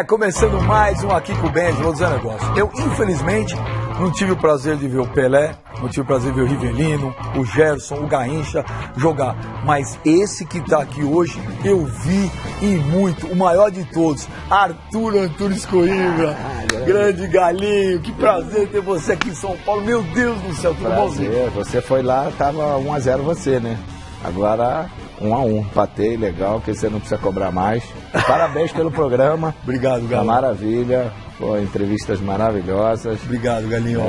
Começando mais um Aqui com o Benji, vou dizer um negócio. Eu, infelizmente, não tive o prazer de ver o Pelé, não tive o prazer de ver o Rivelino, o Gerson, o Garrincha jogar. Mas esse que tá aqui hoje, eu vi e muito, o maior de todos, Arthur Antunes Coimbra. Grande Galinho, que prazer ter você aqui em São Paulo. Meu Deus do céu, tudo bonzinho. Você foi lá, tava 1-0 você, né? Agora 1-1, empatei, legal, que você não precisa cobrar mais. Parabéns pelo programa. Obrigado, Galinho. Uma maravilha, pô, entrevistas maravilhosas. Obrigado, Galinho.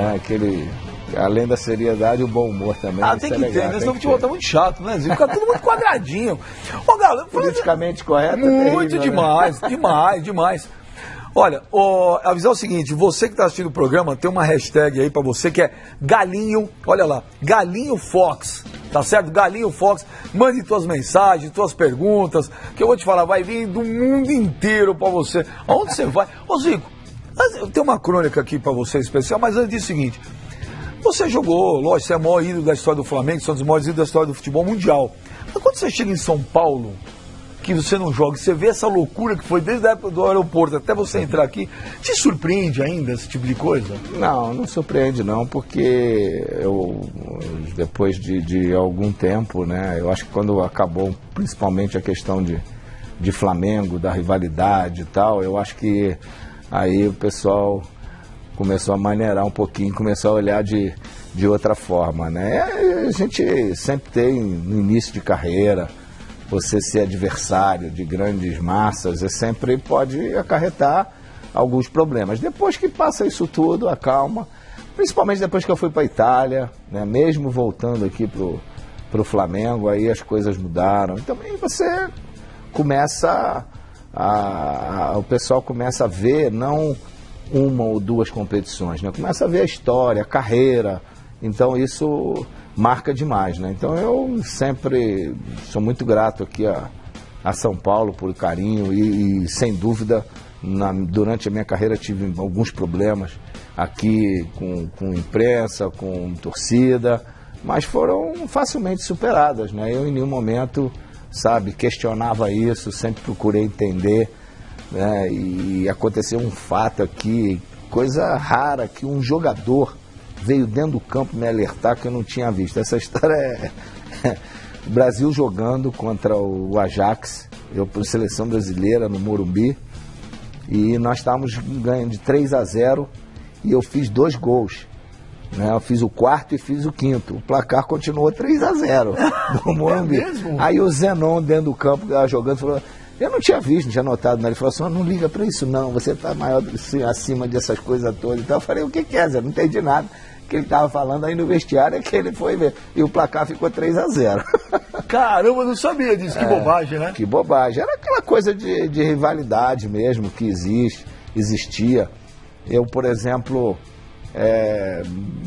Além da seriedade, o bom humor também. Tem que ter, né? Senão o futebol tá muito chato, né? Fica tudo muito quadradinho. Ô, Galo, politicamente correto. Muito terrível, demais, né? demais. Olha, avisar o seguinte, você que está assistindo o programa, tem uma hashtag aí para você que é Galinho, olha lá, Galinho Fox, tá certo? Galinho Fox, mande tuas mensagens, tuas perguntas, que eu vou te falar, vai vir do mundo inteiro para você. Aonde você vai? Ô Zico, eu tenho uma crônica aqui para você especial, mas antes disso é o seguinte, você jogou, lógico, você é o maior ídolo da história do Flamengo, você é um dos maiores ídolos da história do futebol mundial, mas quando você chega em São Paulo, que você não joga, você vê essa loucura que foi desde a época do aeroporto até você entrar aqui, te surpreende ainda esse tipo de coisa? Não surpreende não, porque eu, depois de algum tempo, né, eu acho que quando acabou principalmente a questão de Flamengo, da rivalidade e tal, eu acho que aí o pessoal começou a maneirar um pouquinho, começou a olhar de outra forma, né? A gente sempre tem no início de carreira, você ser adversário de grandes massas, sempre pode acarretar alguns problemas. Depois que passa isso tudo, acalma, principalmente depois que eu fui para a Itália, né, mesmo voltando aqui pro Flamengo, aí as coisas mudaram. Então aí você começa o pessoal começa a ver não uma ou duas competições, né? Começa a ver a história, a carreira, então isso marca demais, né? Então eu sempre sou muito grato aqui a São Paulo por carinho e sem dúvida durante a minha carreira tive alguns problemas aqui com imprensa, com torcida, mas foram facilmente superadas, né? Eu em nenhum momento, questionava isso, sempre procurei entender, né? E aconteceu um fato aqui, coisa rara, que um jogador veio dentro do campo me alertar que eu não tinha visto. Essa história o Brasil jogando contra o Ajax, eu por seleção brasileira no Morumbi, e nós estávamos ganhando de 3-0 e eu fiz 2 gols. Né? Eu fiz o quarto e fiz o quinto. O placar continuou 3-0 no Morumbi. Aí o Zenon dentro do campo que estava jogando falou, eu não tinha visto, não tinha notado, né? Ele falou assim, não liga para isso não, você está maior acima dessas coisas todas. Então eu falei, o que é, Zé? Não entendi nada. Que ele estava falando aí no vestiário é que ele foi ver. E o placar ficou 3-0. Caramba, não sabia disso. Que bobagem, né? Que bobagem. Era aquela coisa de rivalidade mesmo que existia. Eu, por exemplo,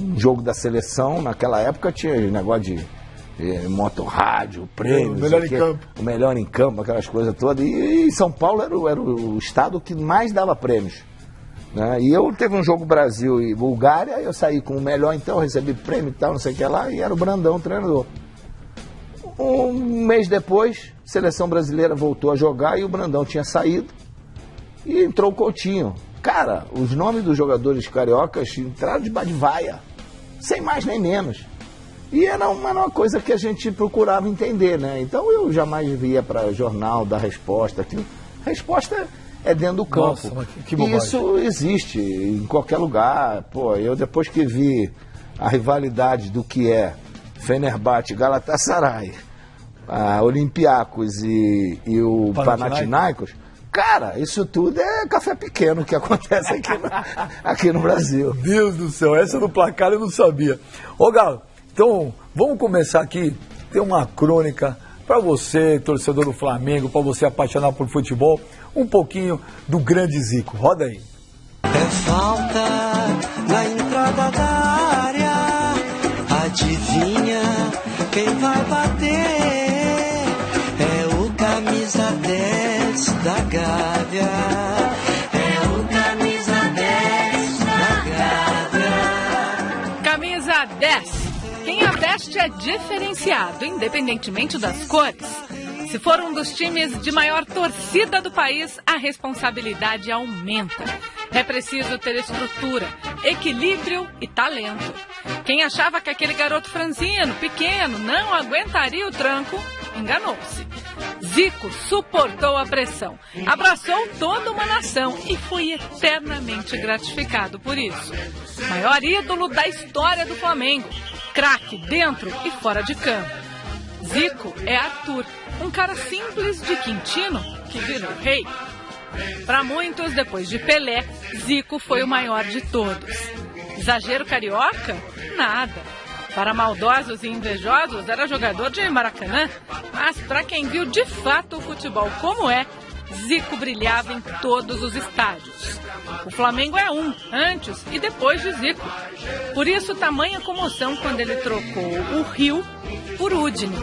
um jogo da seleção, naquela época tinha negócio de motorrádio, prêmios. O melhor em campo. O melhor em campo, aquelas coisas todas. E São Paulo era o estado que mais dava prêmios. Né? E eu teve um jogo Brasil e Bulgária, eu saí com o melhor, então recebi prêmio e tal, não sei o que lá, e era o Brandão o treinador. Um mês depois, a seleção brasileira voltou a jogar e o Brandão tinha saído e entrou o Coutinho. Cara, os nomes dos jogadores cariocas entraram de vaia, sem mais nem menos. E era uma coisa que a gente procurava entender, né? Então eu jamais via para jornal dar resposta. Resposta é dentro do campo. Nossa, que bobagem. E isso existe em qualquer lugar. Pô, eu depois que vi a rivalidade do que é Fenerbahçe, Galatasaray, Olympiacos e o Panathinaikos, cara, isso tudo é café pequeno que acontece aqui no Brasil. Deus do céu, essa do placar eu não sabia. Ô Galo, então vamos começar aqui, tem uma crônica para você, torcedor do Flamengo, para você apaixonado por futebol, um pouquinho do grande Zico. Roda aí. É falta na entrada da área, adivinha quem vai bater? É o camisa 10 da Gávea. É o camisa 10 da Gávea. Camisa 10. Quem a veste é diferenciado, independentemente das cores. Se for um dos times de maior torcida do país, a responsabilidade aumenta. É preciso ter estrutura, equilíbrio e talento. Quem achava que aquele garoto franzino, pequeno, não aguentaria o tranco, enganou-se. Zico suportou a pressão, abraçou toda uma nação e foi eternamente gratificado por isso. Maior ídolo da história do Flamengo, craque dentro e fora de campo. Zico é Arthur, um cara simples de Quintino que virou rei. Para muitos, depois de Pelé, Zico foi o maior de todos. Exagero carioca? Nada. Para maldosos e invejosos, era jogador de Maracanã, mas para quem viu de fato o futebol como é, Zico brilhava em todos os estádios. O Flamengo é antes e depois de Zico. Por isso, tamanha comoção quando ele trocou o Rio por Udine.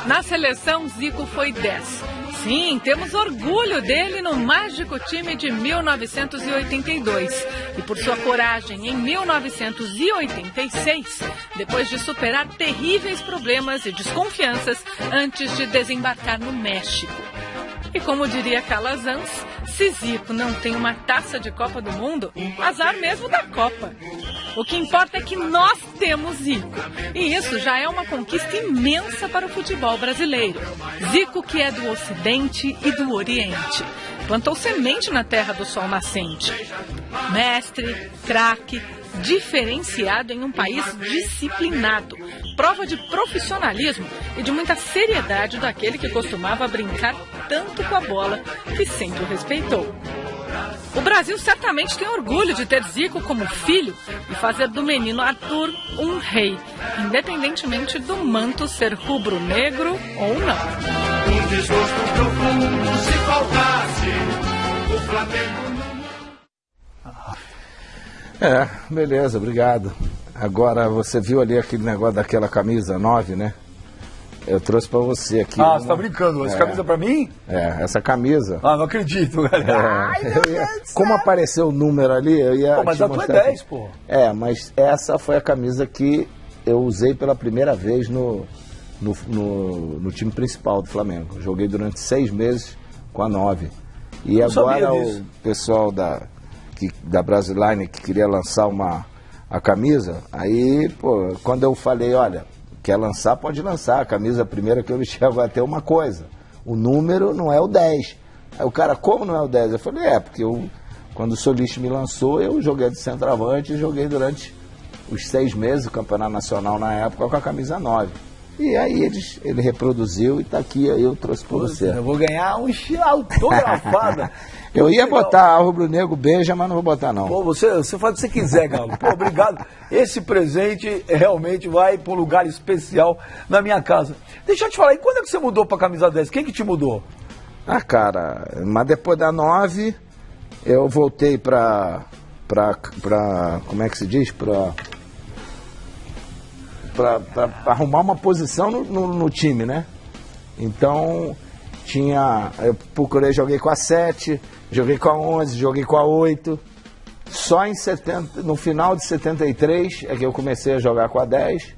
Na seleção, Zico foi 10. Sim, temos orgulho dele no mágico time de 1982. E por sua coragem em 1986, depois de superar terríveis problemas e desconfianças antes de desembarcar no México. E como diria Calazans, se Zico não tem uma taça de Copa do Mundo, azar mesmo da Copa. O que importa é que nós temos Zico. E isso já é uma conquista imensa para o futebol brasileiro. Zico, que é do Ocidente e do Oriente. Plantou semente na terra do sol nascente. Mestre, craque, diferenciado em um país disciplinado. Prova de profissionalismo e de muita seriedade daquele que costumava brincar tanto com a bola que sempre o respeitou. O Brasil certamente tem orgulho de ter Zico como filho e fazer do menino Arthur um rei, independentemente do manto ser rubro-negro ou não. Um desgosto profundo se faltasse o Flamengo. Beleza, obrigado. Agora, você viu ali aquele negócio daquela camisa 9, né? Eu trouxe pra você aqui. Você tá brincando? Essa camisa pra mim? Essa camisa. Não acredito, galera. Como apareceu o número ali, eu ia. Mas a tua é 10, pô. Mas essa foi a camisa que eu usei pela primeira vez no time principal do Flamengo. Joguei durante 6 meses com a 9. E agora o pessoal da Brasiline que queria lançar a camisa, aí, pô, quando eu falei, olha, quer lançar, pode lançar. A camisa primeira que eu vesti vai ter uma coisa. O número não é o 10. Aí o cara, como não é o 10? Eu falei, porque quando o Soliste me lançou, eu joguei de centroavante e joguei durante os 6 meses do Campeonato Nacional na época com a camisa 9. E aí ele reproduziu e tá aqui, aí eu trouxe pra você. Eu vou ganhar um autografado. Eu ia botar a rubro-negro beija, mas não vou botar não. Pô, você faz o que você quiser, Galo. Pô, obrigado. Esse presente realmente vai para um lugar especial na minha casa. Deixa eu te falar, e quando é que você mudou pra camisa 10? Quem que te mudou? Cara, mas depois da 9, eu voltei pra como é que se diz? Pra arrumar uma posição no time, né? Então, eu procurei, joguei com a 7, joguei com a 11, joguei com a 8. Só no final de 73 é que eu comecei a jogar com a 10.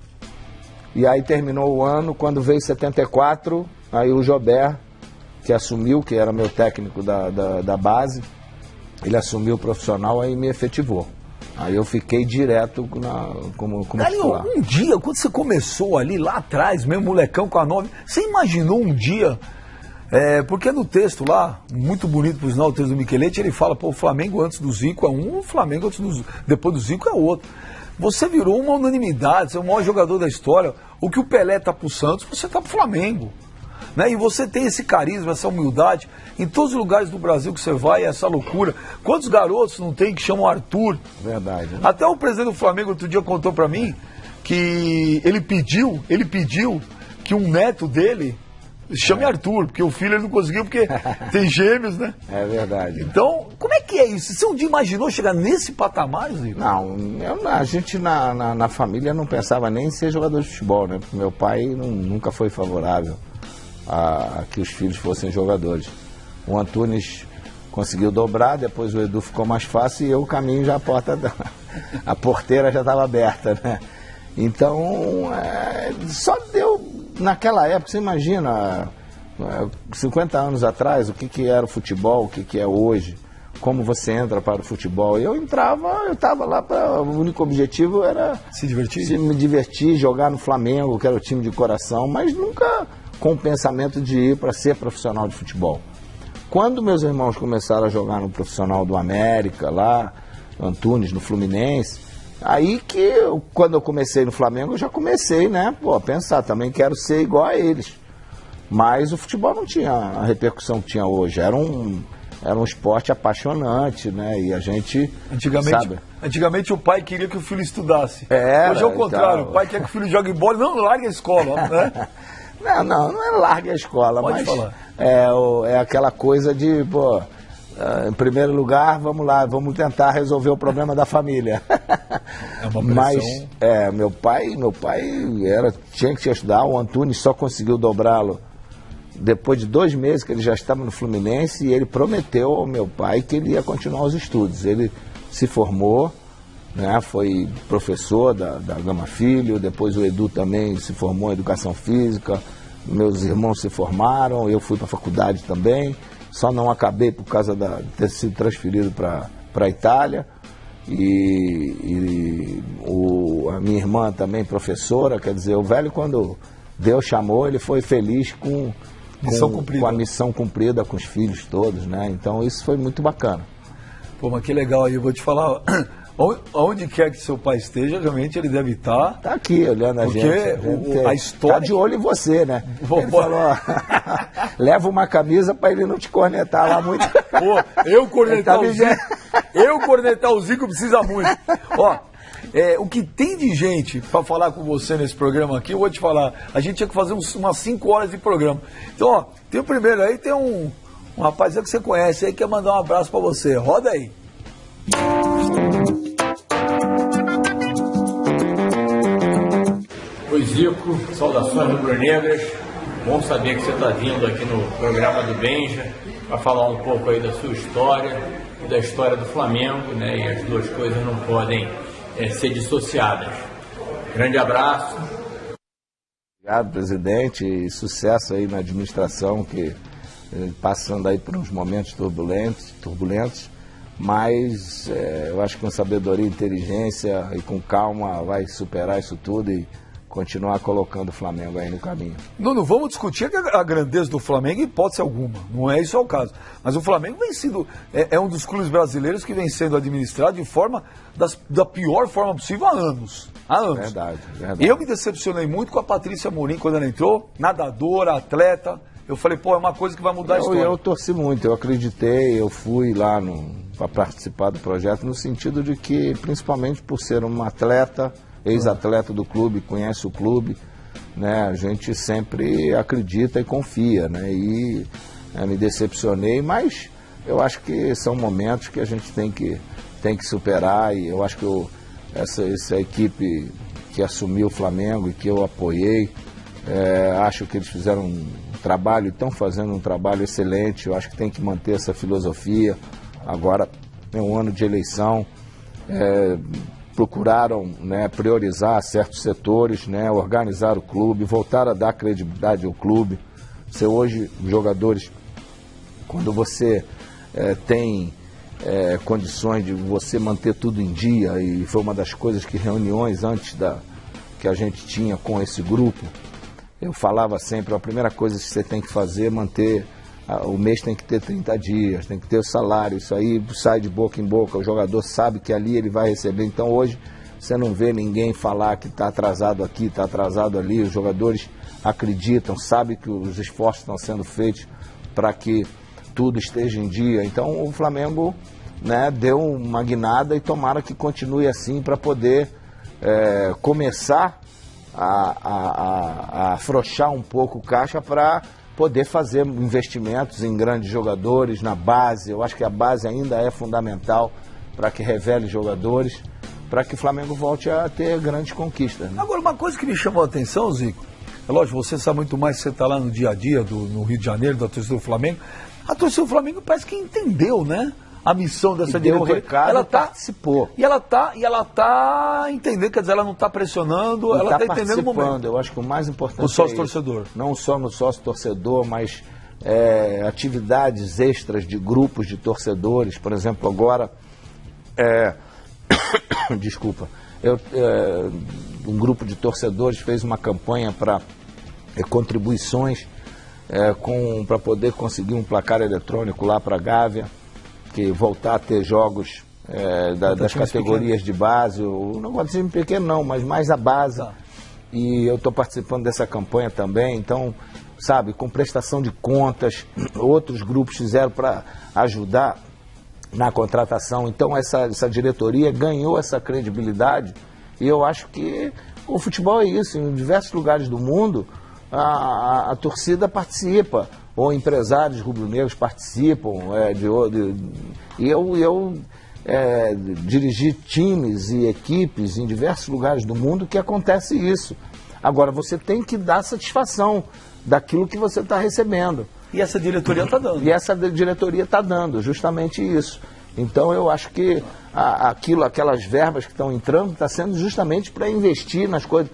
E aí terminou o ano, quando veio 74, aí o Jobert, que assumiu, que era meu técnico da base, ele assumiu o profissional, aí me efetivou. Aí eu fiquei direto como titular. Um dia, quando você começou ali lá atrás, mesmo molecão com a 9, você imaginou um dia, porque no texto lá, muito bonito por sinal, o texto do Micheletti, ele fala, o Flamengo antes do Zico é um, o Flamengo depois do Zico é outro. Você virou uma unanimidade, você é o maior jogador da história. O que o Pelé tá pro Santos, você tá pro Flamengo. Né? E você tem esse carisma, essa humildade, em todos os lugares do Brasil que você vai, essa loucura. Quantos garotos não tem que chamam Arthur? Verdade. Né? Até o presidente do Flamengo outro dia contou pra mim que ele pediu que um neto dele chame Arthur, porque o filho ele não conseguiu, porque tem gêmeos, né? É verdade. Então, como é que é isso? Você um dia imaginou chegar nesse patamar, Zico? Não, a gente na família não pensava nem em ser jogador de futebol, né? Porque meu pai nunca foi favorável a que os filhos fossem jogadores. O Antunes conseguiu dobrar, depois o Edu ficou mais fácil e eu o caminho já a porteira já estava aberta, né? Então, só deu naquela época, você imagina, 50 anos atrás, o que era o futebol, o que é hoje, como você entra para o futebol. Eu estava lá para... O único objetivo era... Se divertir? Me divertir, jogar no Flamengo, que era o time de coração, mas nunca com o pensamento de ir para ser profissional de futebol. Quando meus irmãos começaram a jogar no profissional do América, lá, Antunes, no Fluminense, aí que, quando eu comecei no Flamengo, eu já comecei, né, a pensar, também quero ser igual a eles. Mas o futebol não tinha a repercussão que tinha hoje, era um esporte apaixonante, né, e a gente, Antigamente o pai queria que o filho estudasse. Hoje é o contrário, o pai quer que o filho jogue bola, não largue a escola, né? Não é larga a escola, Pode mas falar. É aquela coisa de, em primeiro lugar, vamos lá, vamos tentar resolver o problema da família. É uma pressão. Mas meu pai tinha que estudar, o Antunes só conseguiu dobrá-lo depois de 2 meses que ele já estava no Fluminense, e ele prometeu ao meu pai que ele ia continuar os estudos. Ele se formou, né, foi professor da Gama Filho, depois o Edu também se formou em Educação Física, meus irmãos se formaram, eu fui para a faculdade também, só não acabei por causa de ter sido transferido para a Itália, a minha irmã também professora, quer dizer, o velho, quando Deus chamou, ele foi feliz com a missão cumprida com os filhos todos, né, então isso foi muito bacana. Pô, mas que legal aí, eu vou te falar... Onde quer que seu pai esteja, realmente ele deve estar. Está aqui olhando a gente. Porque a história. Está de olho em você, né? Ele falou, leva uma camisa para ele não te cornetar lá muito. Pô, eu cornetar o Zico precisa muito. O que tem de gente para falar com você nesse programa aqui, eu vou te falar. A gente tinha que fazer umas 5 horas de programa. Então, tem o primeiro aí, tem um rapazinho que você conhece aí, que quer mandar um abraço para você. Roda aí. Oi Zico, saudações rubro-negras, bom saber que você está vindo aqui no programa do Benja para falar um pouco aí da sua história e da história do Flamengo, né? E as duas coisas não podem ser dissociadas. Grande abraço. Obrigado, presidente, e sucesso aí na administração, que passando aí por uns momentos turbulentos, mas eu acho que com sabedoria, inteligência e com calma vai superar isso tudo e continuar colocando o Flamengo aí no caminho. Não vamos discutir a grandeza do Flamengo em hipótese alguma, não é isso o caso. Mas o Flamengo vem sendo, é um dos clubes brasileiros que vem sendo administrado de forma, da pior forma possível há anos. Verdade. Eu me decepcionei muito com a Patrícia Amorim quando ela entrou, nadadora, atleta. Eu falei, é uma coisa que vai mudar a história. Eu torci muito, eu acreditei, eu fui lá para participar do projeto, no sentido de que, principalmente por ser uma atleta, ex-atleta do clube, conhece o clube, né? A gente sempre acredita e confia, né? E me decepcionei, mas eu acho que são momentos que a gente tem que superar, e eu acho que essa equipe que assumiu o Flamengo e que eu apoiei, acho que eles fizeram um trabalho, estão fazendo um trabalho excelente. Eu acho que tem que manter essa filosofia. Agora é um ano de eleição, procuraram, né, priorizar certos setores, né, organizar o clube, voltar a dar credibilidade ao clube. Você hoje, jogadores, quando você tem condições de você manter tudo em dia, e foi uma das coisas que reuniões antes que a gente tinha com esse grupo, eu falava sempre, a primeira coisa que você tem que fazer é manter, o mês tem que ter 30 dias, tem que ter o salário, isso aí sai de boca em boca, o jogador sabe que ali ele vai receber. Então hoje você não vê ninguém falar que está atrasado aqui, está atrasado ali, os jogadores acreditam, sabem que os esforços estão sendo feitos para que tudo esteja em dia. Então o Flamengo, né, deu uma guinada, e tomara que continue assim para poder começar a afrouxar um pouco o caixa para poder fazer investimentos em grandes jogadores, na base. Eu acho que a base ainda é fundamental para que revele jogadores, para que o Flamengo volte a ter grandes conquistas, né? Agora, uma coisa que me chamou a atenção, Zico, é lógico, você sabe muito mais, você está lá no dia a dia no Rio de Janeiro, da torcida do Flamengo. A torcida do Flamengo parece que entendeu, né? a missão dessa deu diretoria. o recado, ela participou. E ela tá entendendo, quer dizer, ela não está pressionando, ela está entendendo o momento. Eu acho que o mais importante o sócio-torcedor. Não só no sócio-torcedor, mas atividades extras de grupos de torcedores. Por exemplo, agora, desculpa, um grupo de torcedores fez uma campanha para contribuições para poder conseguir um placar eletrônico lá para a Gávea, que voltar a ter jogos das categorias de base, não pode ser pequeno não, mas mais a base. Tá. E eu estou participando dessa campanha também, então, sabe, com prestação de contas, outros grupos fizeram para ajudar na contratação. Então essa diretoria ganhou essa credibilidade e eu acho que o futebol é isso. Em diversos lugares do mundo a torcida participa, ou empresários rubro-negros participam. E eu dirigi times e equipes em diversos lugares do mundo que acontece isso. Agora você tem que dar satisfação daquilo que você está recebendo. E essa diretoria está dando. E essa diretoria está dando justamente isso. Então eu acho que aquelas verbas que estão entrando está sendo justamente para investir nas coisas.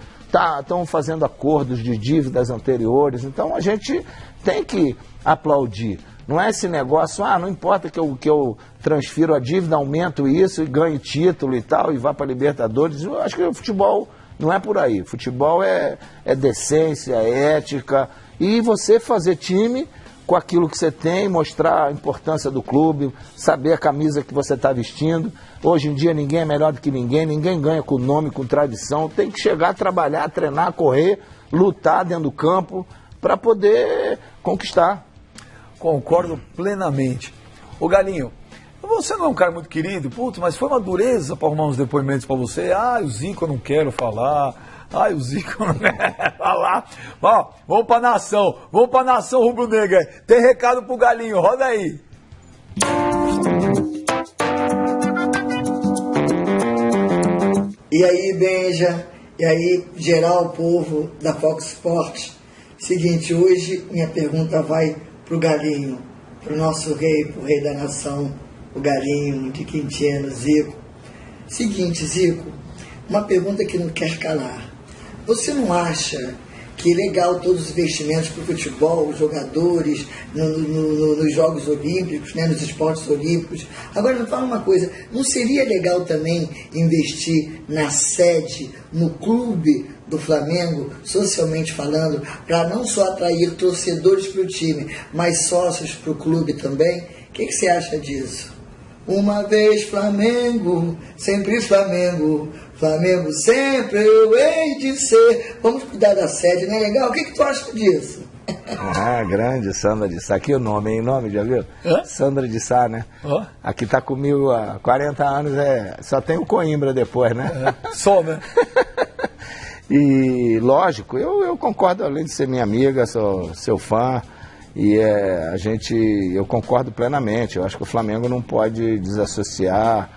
Estão fazendo acordos de dívidas anteriores. Então a gente tem que aplaudir. Não é esse negócio, não importa que eu transfiro a dívida, aumento isso e ganho título e tal, e vá para a Libertadores. Eu acho que o futebol não é por aí. Futebol é decência, é ética. E você fazer time com aquilo que você tem, mostrar a importância do clube, saber a camisa que você está vestindo. Hoje em dia ninguém é melhor do que ninguém ganha com nome, com tradição. Tem que chegar, trabalhar, treinar, correr, lutar dentro do campo para poder conquistar. Concordo plenamente. Ô Galinho, você não é um cara muito querido, mas foi uma dureza para arrumar uns depoimentos para você. O Zico eu não quero falar. O Zico não quero falar. Ó, vamos para a nação rubro-negra. Tem recado pro Galinho, roda aí. E aí, Benja, e aí, geral, povo da Fox Sports. Seguinte, hoje minha pergunta vai pro Galinho, pro nosso rei, pro rei da nação, o Galinho de Quintino, Zico. Seguinte, Zico, uma pergunta que não quer calar. Você não acha que é legal todos os investimentos para o futebol, os jogadores, nos Jogos Olímpicos, né, nos esportes olímpicos? Agora, me fala uma coisa, não seria legal também investir na sede, no clube do Flamengo, socialmente falando, para não só atrair torcedores para o time, mas sócios para o clube também? O que você acha disso? Uma vez Flamengo, sempre Flamengo, Flamengo sempre eu hei de ser. Vamos cuidar da sede, não é legal? O que tu acha disso? Grande Sandra de Sá. Aqui o nome, hein? Nome, já viu? Sandra de Sá, né? Aqui tá comigo há 40 anos, só tem o Coimbra depois, né? Só, né? E, lógico, eu concordo, além de ser minha amiga, sou seu fã. E eu concordo plenamente. Eu acho que o Flamengo não pode desassociar,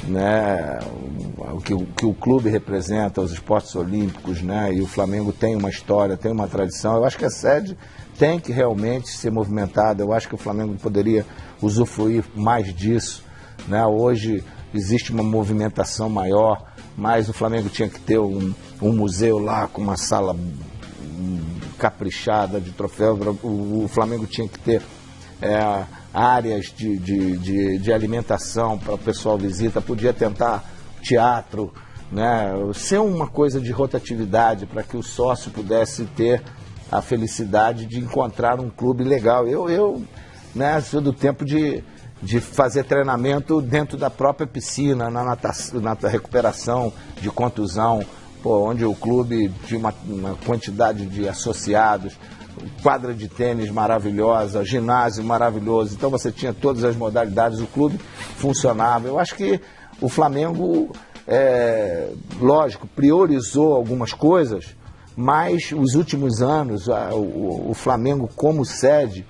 né, o que o clube representa, os esportes olímpicos, né? E o Flamengo tem uma história, tem uma tradição. Eu acho que a sede tem que realmente ser movimentada. Eu acho que o Flamengo poderia usufruir mais disso, né? Hoje existe uma movimentação maior, mas o Flamengo tinha que ter um museu lá com uma sala caprichada de troféu. O Flamengo tinha que ter áreas de alimentação para o pessoal visita, podia tentar teatro, né? Ser uma coisa de rotatividade para que o sócio pudesse ter a felicidade de encontrar um clube legal. Eu sou do tempo de fazer treinamento dentro da própria piscina, na natação, na recuperação de contusão, onde o clube tinha uma quantidade de associados, quadra de tênis maravilhosa, ginásio maravilhoso. Então você tinha todas as modalidades, o clube funcionava. Eu acho que o Flamengo, lógico, priorizou algumas coisas, mas os últimos anos, o Flamengo como sede,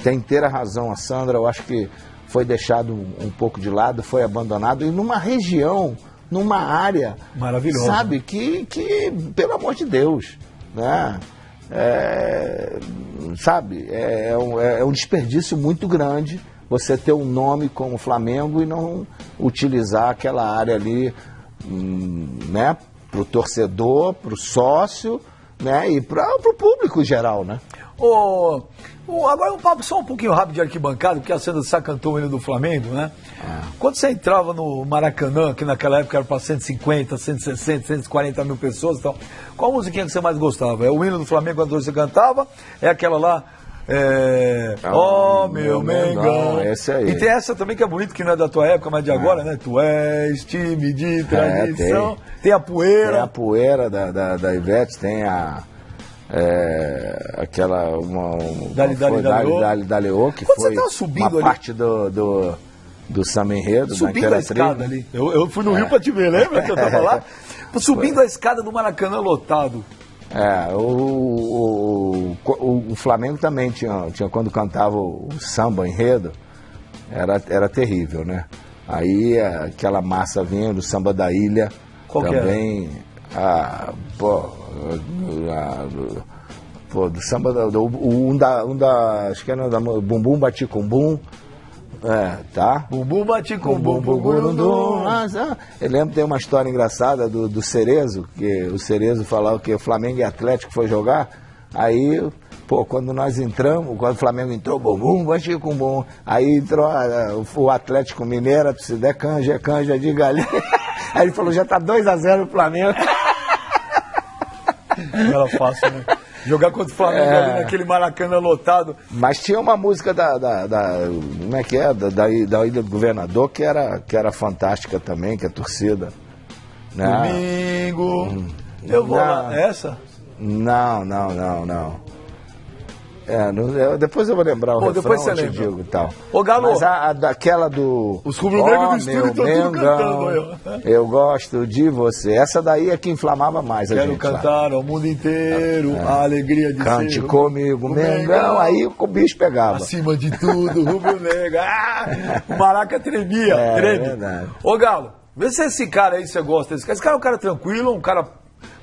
tem inteira razão a Sandra, eu acho que foi deixado um pouco de lado, foi abandonado, e numa região, numa área maravilhosa, sabe, que pelo amor de Deus, né? É um desperdício muito grande você ter um nome como Flamengo e não utilizar aquela área ali, né, para o torcedor, para o sócio, né, e para o público em geral, né? Agora um papo só um pouquinho rápido de arquibancada, porque a Sandra Sá cantou o hino do Flamengo, né? Quando você entrava no Maracanã, que naquela época era para 150, 160, 140 mil pessoas e tal, qual musiquinha que você mais gostava? É o hino do Flamengo quando você cantava? É aquela lá... meu Mengão. Esse aí. E tem essa também que é bonita, que não é da tua época, mas de agora, né? Tu és time de tradição. Tem a poeira. Tem a poeira da Ivete, tem aquela Dali-Leô, que quando foi você tava subindo uma ali, parte do samba enredo, subindo a escada ali. Eu fui no Rio pra te ver, lembra que eu tava lá? Subindo a escada do Maracanã lotado. O Flamengo também tinha quando cantava o samba enredo, era terrível, né? Aí aquela massa vinha do samba da ilha. Qual também, do samba acho que era da Bumbum Bati com Bum. Tá? Bumbum bati com bumbum. Eu lembro que tem uma história engraçada do Cerezo, que o Cerezo falava que o Flamengo e Atlético foi jogar, aí, quando nós entramos, quando o Flamengo entrou, bumbum bati com bum, aí entrou o Atlético Mineiro, se der canja, é canja de galinha. Aí ele falou, já tá 2-0 o Flamengo. Não era fácil, né? Jogar contra o Flamengo ali naquele Maracanã lotado. Mas tinha uma música como é que é? Da Ilha do Governador, que era fantástica também, que a torcida. Né? Domingo. Eu vou lá. Essa? Não. Depois eu vou lembrar o refrão, depois você eu te digo e tal. Ô, Galo, mas daquela do... Os rubro-negros do estúdio estão tudo cantando. Eu gosto de você. Essa daí é que inflamava mais a gente. Quero cantar ao mundo inteiro a alegria de Cante ser... comigo, Mengão. Aí o bicho pegava. Acima de tudo, rubro-negro. O Maraca tremia, treme. Verdade. Ô, Galo, vê se esse cara aí você gosta desse cara. Esse cara é um cara tranquilo, um cara,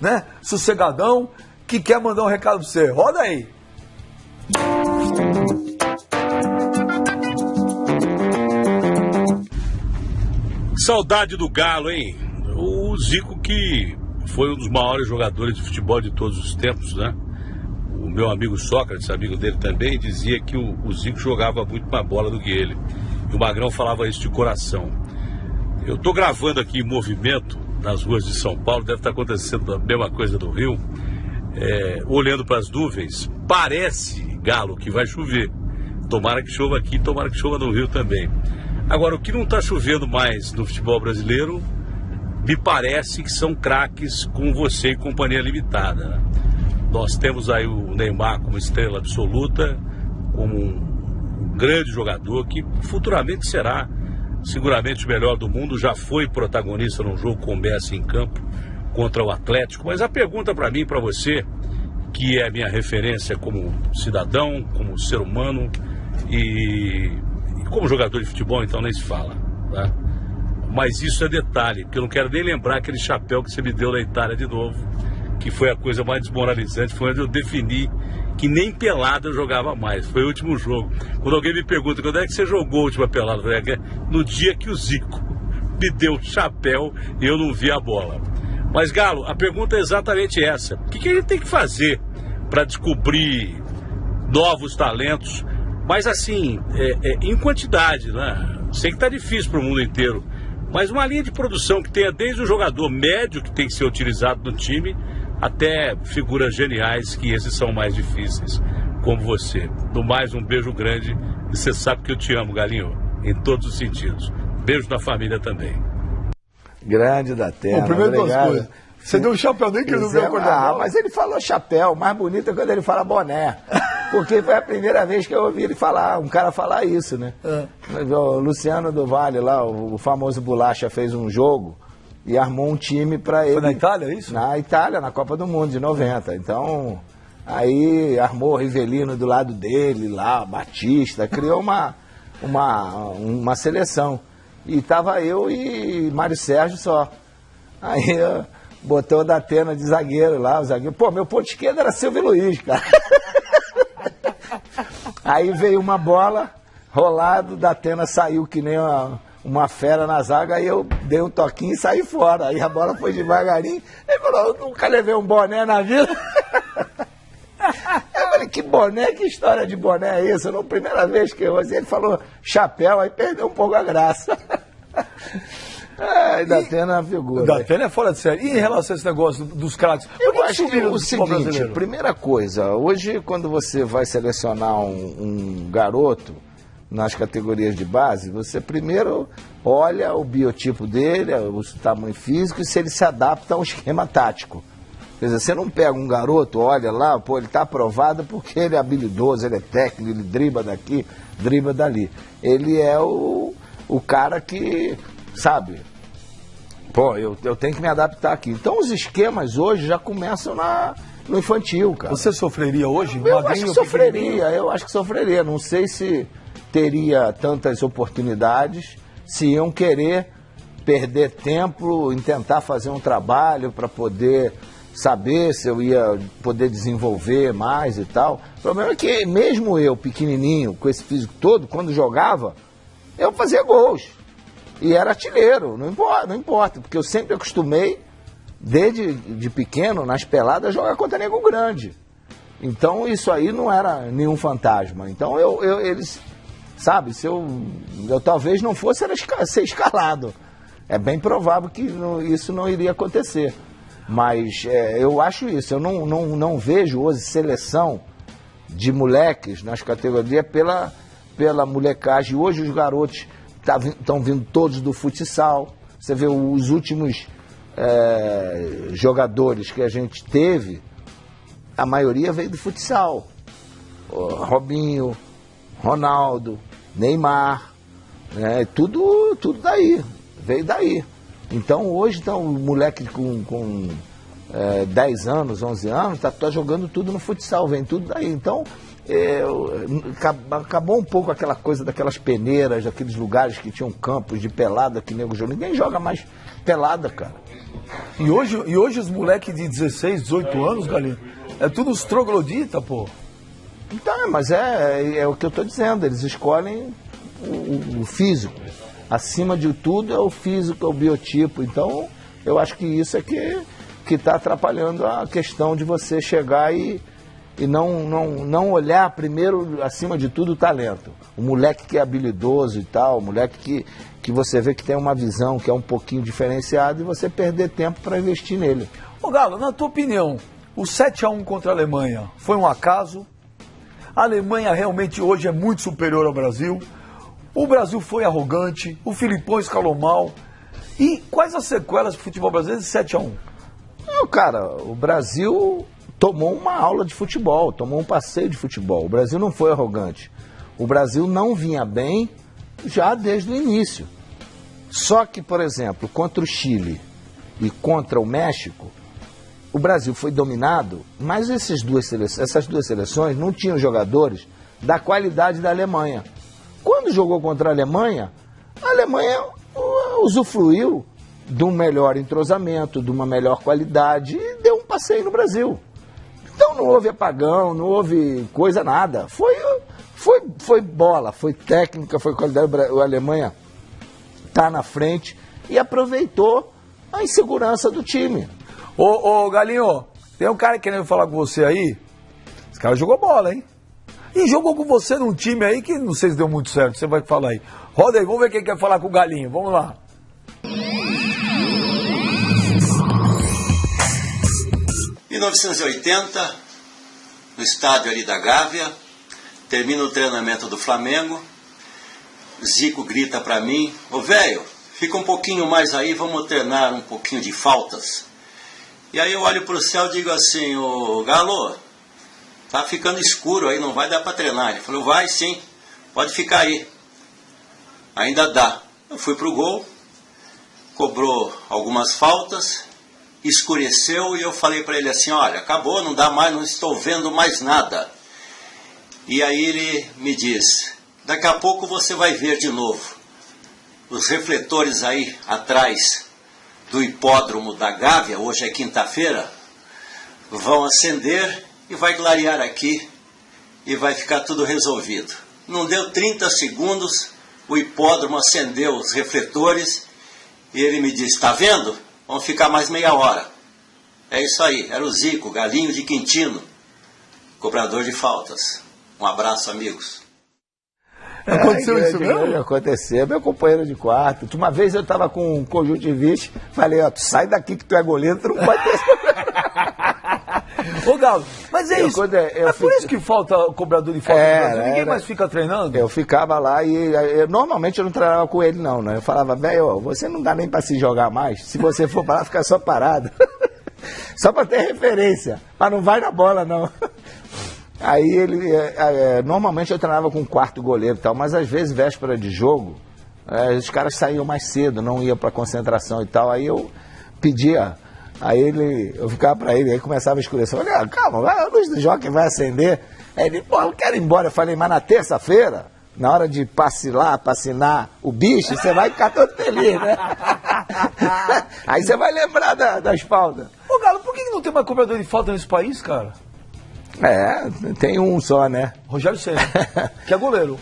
né, sossegadão, que quer mandar um recado pra você. Roda aí. Saudade do Galo, hein? O Zico, que foi um dos maiores jogadores de futebol de todos os tempos, né? O meu amigo Sócrates, amigo dele também, dizia que o Zico jogava muito mais bola do que ele. E o Magrão falava isso de coração. Eu tô gravando aqui em movimento nas ruas de São Paulo, deve estar acontecendo a mesma coisa do Rio. Olhando para as nuvens, parece, Galo, que vai chover. Tomara que chova aqui, tomara que chova no Rio também. Agora, o que não está chovendo mais no futebol brasileiro, me parece que são craques como você e companhia limitada, né? Nós temos aí o Neymar como estrela absoluta, como um grande jogador que futuramente será seguramente o melhor do mundo. Já foi protagonista num jogo com o Messi em campo contra o Atlético. Mas a pergunta para mim e para você, que é a minha referência como cidadão, como ser humano e como jogador de futebol, então nem se fala, tá? Mas isso é detalhe, porque eu não quero nem lembrar aquele chapéu que você me deu na Itália de novo, que foi a coisa mais desmoralizante, foi onde eu defini que nem pelada eu jogava mais. Foi o último jogo. Quando alguém me pergunta quando é que você jogou a última pelada, eu falei, no dia que o Zico me deu o chapéu e eu não vi a bola. Mas, Galo, a pergunta é exatamente essa. O que a gente tem que fazer para descobrir novos talentos, mas assim, em quantidade, né? Sei que está difícil para o mundo inteiro, mas uma linha de produção que tenha desde o jogador médio que tem que ser utilizado no time, até figuras geniais, que esses são mais difíceis, como você. No mais, um beijo grande, e você sabe que eu te amo, Galinho, em todos os sentidos. Beijo na família também. Grande da Terra. Primeiro duas coisas. Você deu um chapéu nem que eu não vi acordar. Mas ele falou chapéu. Mais bonito é quando ele fala boné. Porque foi a primeira vez que eu ouvi ele falar, um cara falar isso, né? O Luciano do Vale lá, o famoso Bolacha, fez um jogo e armou um time para ele. Foi na Itália, é isso? Na Itália, na Copa do Mundo de 90. Então, aí armou o Rivelino do lado dele lá, Batista, criou uma seleção. E tava eu e Mário Sérgio só. Aí botou o Datena de zagueiro lá, o zagueiro. Pô, meu ponto esquerdo era Silvio Luiz, cara. Aí veio uma bola, rolado, da Atena saiu que nem uma fera na zaga, aí eu dei um toquinho e saí fora. Aí a bola foi devagarinho. Ele falou, eu nunca levei um boné na vida. Eu falei, que boné, que história de boné é isso? Não, primeira vez que eu usei. Ele falou, chapéu, aí perdeu um pouco a graça. Da Atena é uma figura. Da Atena é fora de série. E em relação a esse negócio dos craques? Eu acho que o seguinte, primeira coisa, hoje quando você vai selecionar um garoto nas categorias de base, você primeiro olha o biotipo dele, o tamanho físico e se ele se adapta ao esquema tático. Quer dizer, você não pega um garoto, olha lá, pô, ele está aprovado porque ele é habilidoso, ele é técnico, ele dribla daqui, dribla dali. Ele é o cara que, sabe, pô, eu tenho que me adaptar aqui. Então os esquemas hoje já começam no infantil, cara. Você sofreria hoje? Eu acho que sofreria. Não sei se teria tantas oportunidades, se iam querer perder tempo em tentar fazer um trabalho para poder saber se eu ia poder desenvolver mais e tal. O problema é que mesmo eu, pequenininho, com esse físico todo, quando jogava, eu fazia gols. E era artilheiro, não importa, porque eu sempre acostumei, desde de pequeno, nas peladas, a jogar contra nego grande. Então isso aí não era nenhum fantasma. Então eles, sabe, se eu talvez não fosse ser escalado. É bem provável que isso não iria acontecer. Mas eu acho isso, eu não vejo hoje seleção de moleques nas categorias pela molecagem. Hoje os garotos estão vindo todos do futsal. Você vê os últimos jogadores que a gente teve, a maioria veio do futsal. Robinho, Ronaldo, Neymar, tudo daí, veio daí. Então hoje o moleque com 10 anos, 11 anos, tá jogando tudo no futsal, vem tudo daí. Então acabou um pouco aquela coisa daquelas peneiras, daqueles lugares que tinham campos de pelada que nego joga. Ninguém joga mais pelada, cara. E hoje os moleques de 16, 18 anos, Galinho, é tudo os troglodita, pô. Então, mas é o que eu tô dizendo, eles escolhem o físico. Acima de tudo é o físico, é o biotipo. Então, eu acho que isso é que está atrapalhando a questão de você chegar e não olhar primeiro, acima de tudo, o talento. O moleque que é habilidoso e tal, o moleque que você vê que tem uma visão que é um pouquinho diferenciada e você perder tempo para investir nele. Ô Galo, na tua opinião, o 7-1 contra a Alemanha foi um acaso? A Alemanha realmente hoje é muito superior ao Brasil? O Brasil foi arrogante, o Filipão escalou mal. E quais as sequelas do futebol brasileiro de 7-1? Cara, o Brasil tomou uma aula de futebol, tomou um passeio de futebol. O Brasil não foi arrogante. O Brasil não vinha bem já desde o início. Só que, por exemplo, contra o Chile e contra o México, o Brasil foi dominado, mas essas duas seleções não tinham jogadores da qualidade da Alemanha. Quando jogou contra a Alemanha usufruiu de um melhor entrosamento, de uma melhor qualidade e deu um passeio no Brasil. Então não houve apagão, não houve coisa nada. Foi bola, foi técnica, foi qualidade. A Alemanha está na frente e aproveitou a insegurança do time. Ô Galinho, tem um cara querendo falar com você aí. Esse cara jogou bola, hein? E jogou com você num time aí que não sei se deu muito certo. Você vai falar aí. Roda aí, vamos ver quem quer falar com o Galinho. Vamos lá. Em 1980, no estádio ali da Gávea, termina o treinamento do Flamengo. Zico grita pra mim: ô velho, fica um pouquinho mais aí, vamos treinar um pouquinho de faltas. E aí eu olho pro céu e digo assim: ô Galo, tá ficando escuro aí, não vai dar pra treinar. Ele falou: vai sim, pode ficar aí. Ainda dá. Eu fui pro gol, cobrou algumas faltas, escureceu e eu falei para ele assim: olha, acabou, não dá mais, não estou vendo mais nada. E aí ele me diz: daqui a pouco você vai ver de novo. Os refletores aí atrás do hipódromo da Gávea, hoje é quinta-feira, vão acender e vai clarear aqui e vai ficar tudo resolvido. Não deu 30 segundos, o hipódromo acendeu os refletores e ele me disse, tá vendo? Vamos ficar mais meia hora. É isso aí, era o Zico, galinho de Quintino, cobrador de faltas. Um abraço, amigos. Aconteceu isso mesmo? Aconteceu, meu companheiro de quarto. Uma vez eu tava com conjuntivite, falei, ó, tu sai daqui que tu é goleiro, tu não pode ter. Ô Galo, mas é isso. É por isso que falta o cobrador de falta no Brasil. Ninguém mais fica treinando? Eu ficava lá e normalmente eu não treinava com ele não, né? Eu falava, velho, você não dá nem pra se jogar mais. Se você for pra lá, fica só parado. Só pra ter referência. Mas não vai na bola, não. Aí ele... normalmente eu treinava com o quarto goleiro e tal, mas às vezes, véspera de jogo, os caras saíam mais cedo, não iam pra concentração e tal. Aí eu pedia... Aí eu ficava pra ele, aí começava a escurecer. Eu falei, calma, a luz do jockey vai acender. Aí ele, pô, eu quero ir embora. Eu falei, mas na terça-feira, na hora de passinar o bicho, você vai ficar todo feliz, né? Aí você vai lembrar das faltas. Ô Galo, por que não tem mais cobrador de falta nesse país, cara? Tem um só, né? Rogério Ceni, que é goleiro.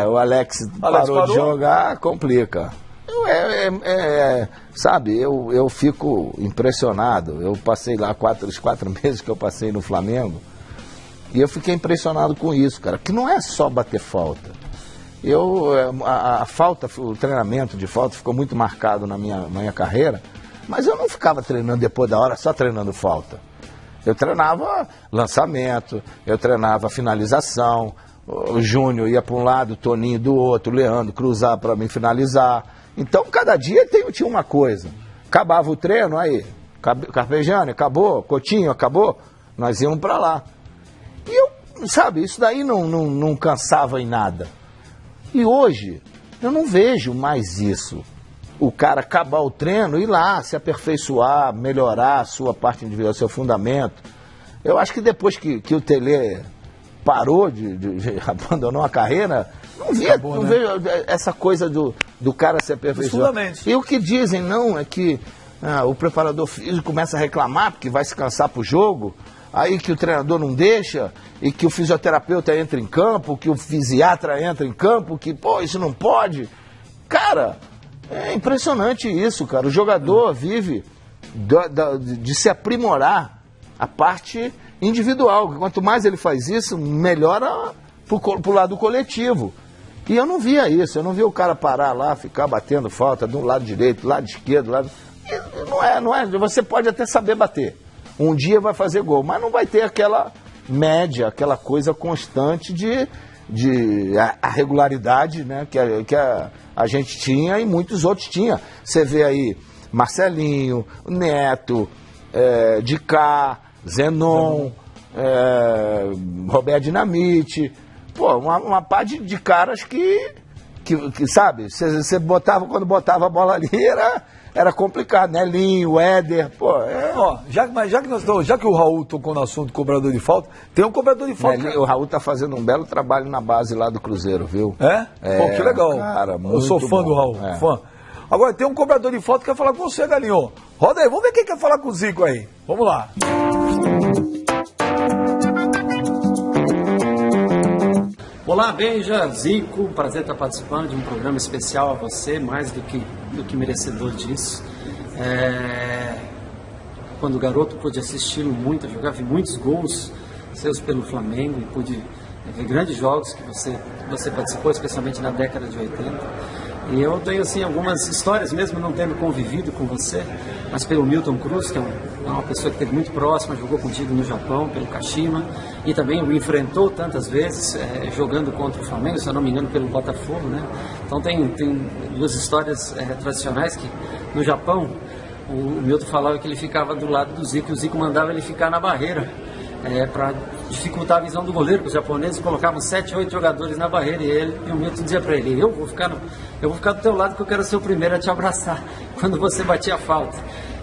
O Alex parou de jogar, complica. Sabe, eu fico impressionado. Eu passei lá os 4 meses que eu passei no Flamengo e eu fiquei impressionado com isso, cara, que não é só bater falta. A falta, o treinamento de falta ficou muito marcado na minha carreira, mas eu não ficava treinando depois da hora só treinando falta. Eu treinava lançamento, eu treinava finalização, o Júnior ia para um lado, o Toninho do outro, o Leandro cruzar para mim finalizar. Então, cada dia tinha uma coisa. Acabava o treino, aí, Carpegiani, acabou, Coutinho, acabou, nós íamos para lá. E eu, sabe, isso daí não cansava em nada. E hoje, eu não vejo mais isso. O cara acabar o treino, ir lá, se aperfeiçoar, melhorar a sua parte individual, seu fundamento. Eu acho que depois que o Tele parou abandonou a carreira, não vejo essa coisa do cara se aperfeiçoar. E o que dizem, não, é que o preparador físico começa a reclamar porque vai se cansar pro jogo, aí que o treinador não deixa, e que o fisioterapeuta entra em campo, que o fisiatra entra em campo, que, pô, isso não pode. Cara, é impressionante isso, cara. O jogador vive de se aprimorar a parte individual. Quanto mais ele faz isso, melhora pro lado coletivo. E eu não via isso, eu não via o cara parar lá, ficar batendo falta do lado direito, do lado esquerdo, do lado... Não é, você pode até saber bater. Um dia vai fazer gol, mas não vai ter aquela média, aquela coisa constante de a regularidade, né, que a gente tinha e muitos outros tinham. Você vê aí Marcelinho, Neto, Dicá, Zenon, Roberto Dinamite, pô, uma pá de caras que sabe, você botava, quando botava a bola ali era complicado, né? Linho, Éder, pô. Ó, já que o Raul tocou no assunto cobrador de falta, tem um cobrador de falta. O Raul tá fazendo um belo trabalho na base lá do Cruzeiro, viu? Pô, que legal. Cara, eu sou fã do Raul, fã. Agora tem um cobrador de falta que quer falar com você, Galinho. Roda aí, vamos ver quem quer falar com o Zico aí. Vamos lá. Olá, Benja, Zico, prazer estar participando de um programa especial a você, mais do que merecedor disso. Quando garoto pude assisti-lo muito, jogar, vi muitos gols seus pelo Flamengo e pude ver grandes jogos que você participou, especialmente na década de 80. E eu tenho assim algumas histórias, mesmo não tendo convivido com você, mas pelo Milton Cruz, que é uma pessoa que esteve muito próxima, jogou contigo no Japão, pelo Kashima, e também o enfrentou tantas vezes, jogando contra o Flamengo, se eu não me engano, pelo Botafogo, né? Então tem duas histórias tradicionais que no Japão o Milton falava que ele ficava do lado do Zico, e o Zico mandava ele ficar na barreira, para dificultar a visão do goleiro, porque os japoneses colocavam 7, 8 jogadores na barreira, e o Milton dizia para ele, eu vou ficar do teu lado, que eu quero ser o primeiro a te abraçar quando você batia a falta.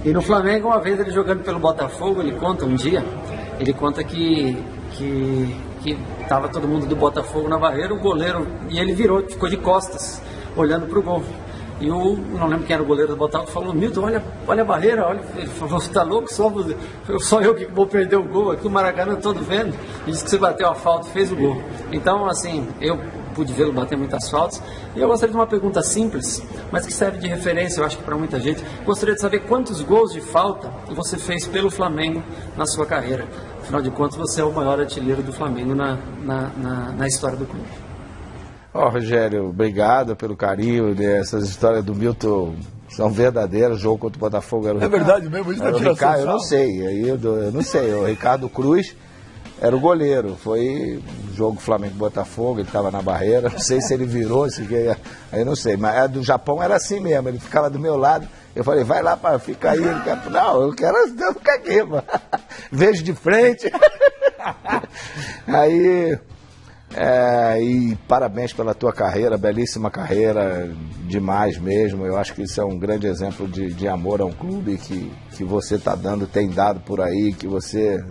E no Flamengo, uma vez ele jogando pelo Botafogo, ele conta que estava todo mundo do Botafogo na barreira, o goleiro, e ele ficou de costas, olhando para o gol. E não lembro quem era o goleiro do Botafogo, falou: Milton, olha a barreira, olha. Ele falou: você tá louco? Só eu que vou perder o gol aqui, o Maracanã todo vendo. E disse que você bateu a falta e fez o gol. Então, assim, eu pude vê-lo bater muitas faltas. E eu gostaria de uma pergunta simples, mas que serve de referência, eu acho que para muita gente. Gostaria de saber quantos gols de falta você fez pelo Flamengo na sua carreira. Afinal de contas, você é o maior artilheiro do Flamengo na história do clube. Rogério, obrigado pelo carinho. Essas histórias do Milton são verdadeiras. O jogo contra o Botafogo era o Ricardo. É verdade mesmo? Isso Era o Ricardo, eu não sei. Eu não sei. O Ricardo Cruz era o goleiro. Foi jogo Flamengo-Botafogo, ele estava na barreira. Não sei se ele virou, aí eu não sei. Mas a do Japão era assim mesmo. Ele ficava do meu lado. Eu falei: vai lá, fica aí. Não, eu quero ficar aqui, mano. Vejo de frente. Aí... e parabéns pela tua carreira, belíssima carreira, demais mesmo. Eu acho que isso é um grande exemplo de amor a um clube que você está dando, tem dado por aí, que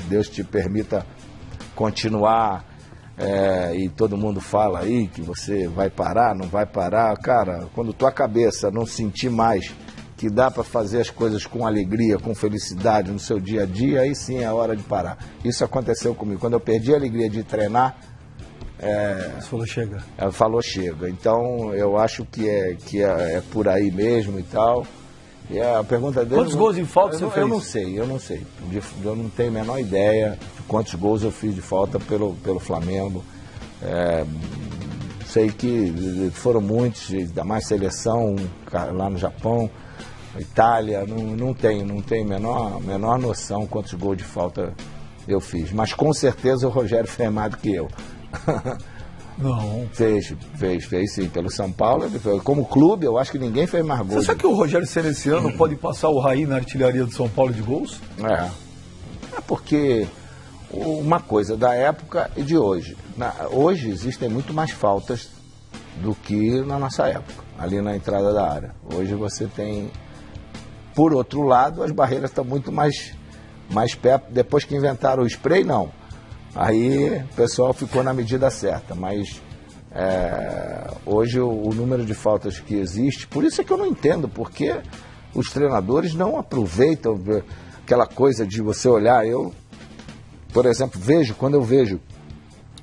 Deus te permita continuar. E todo mundo fala aí que você vai parar, não vai parar. Cara, quando tua cabeça não sentir mais que dá para fazer as coisas com alegria, com felicidade no seu dia a dia, aí sim é a hora de parar. Isso aconteceu comigo. Quando eu perdi a alegria de treinar, você falou chega. Ela falou chega. Então eu acho que é por aí mesmo e tal. E a pergunta dele... Quantos gols de falta você fez? Eu não sei. Eu não tenho a menor ideia de quantos gols eu fiz de falta pelo Flamengo. Sei que foram muitos, ainda mais seleção lá no Japão, Itália. Não tenho menor noção quantos gols de falta eu fiz. Mas com certeza o Rogério fez mais do que eu. Não. Fez sim, pelo São Paulo. Como clube, eu acho que ninguém fez mais gols. Você sabe que o Rogério Ceni esse ano pode passar o Raí na artilharia do São Paulo de gols? É porque uma coisa da época e de hoje. Hoje existem muito mais faltas do que na nossa época, ali na entrada da área. Hoje você tem, por outro lado, as barreiras estão muito mais perto. Depois que inventaram o spray, não. Aí o pessoal ficou na medida certa, mas hoje o número de faltas que existe, por isso é que eu não entendo, porque os treinadores não aproveitam aquela coisa de você olhar. Eu, por exemplo, quando eu vejo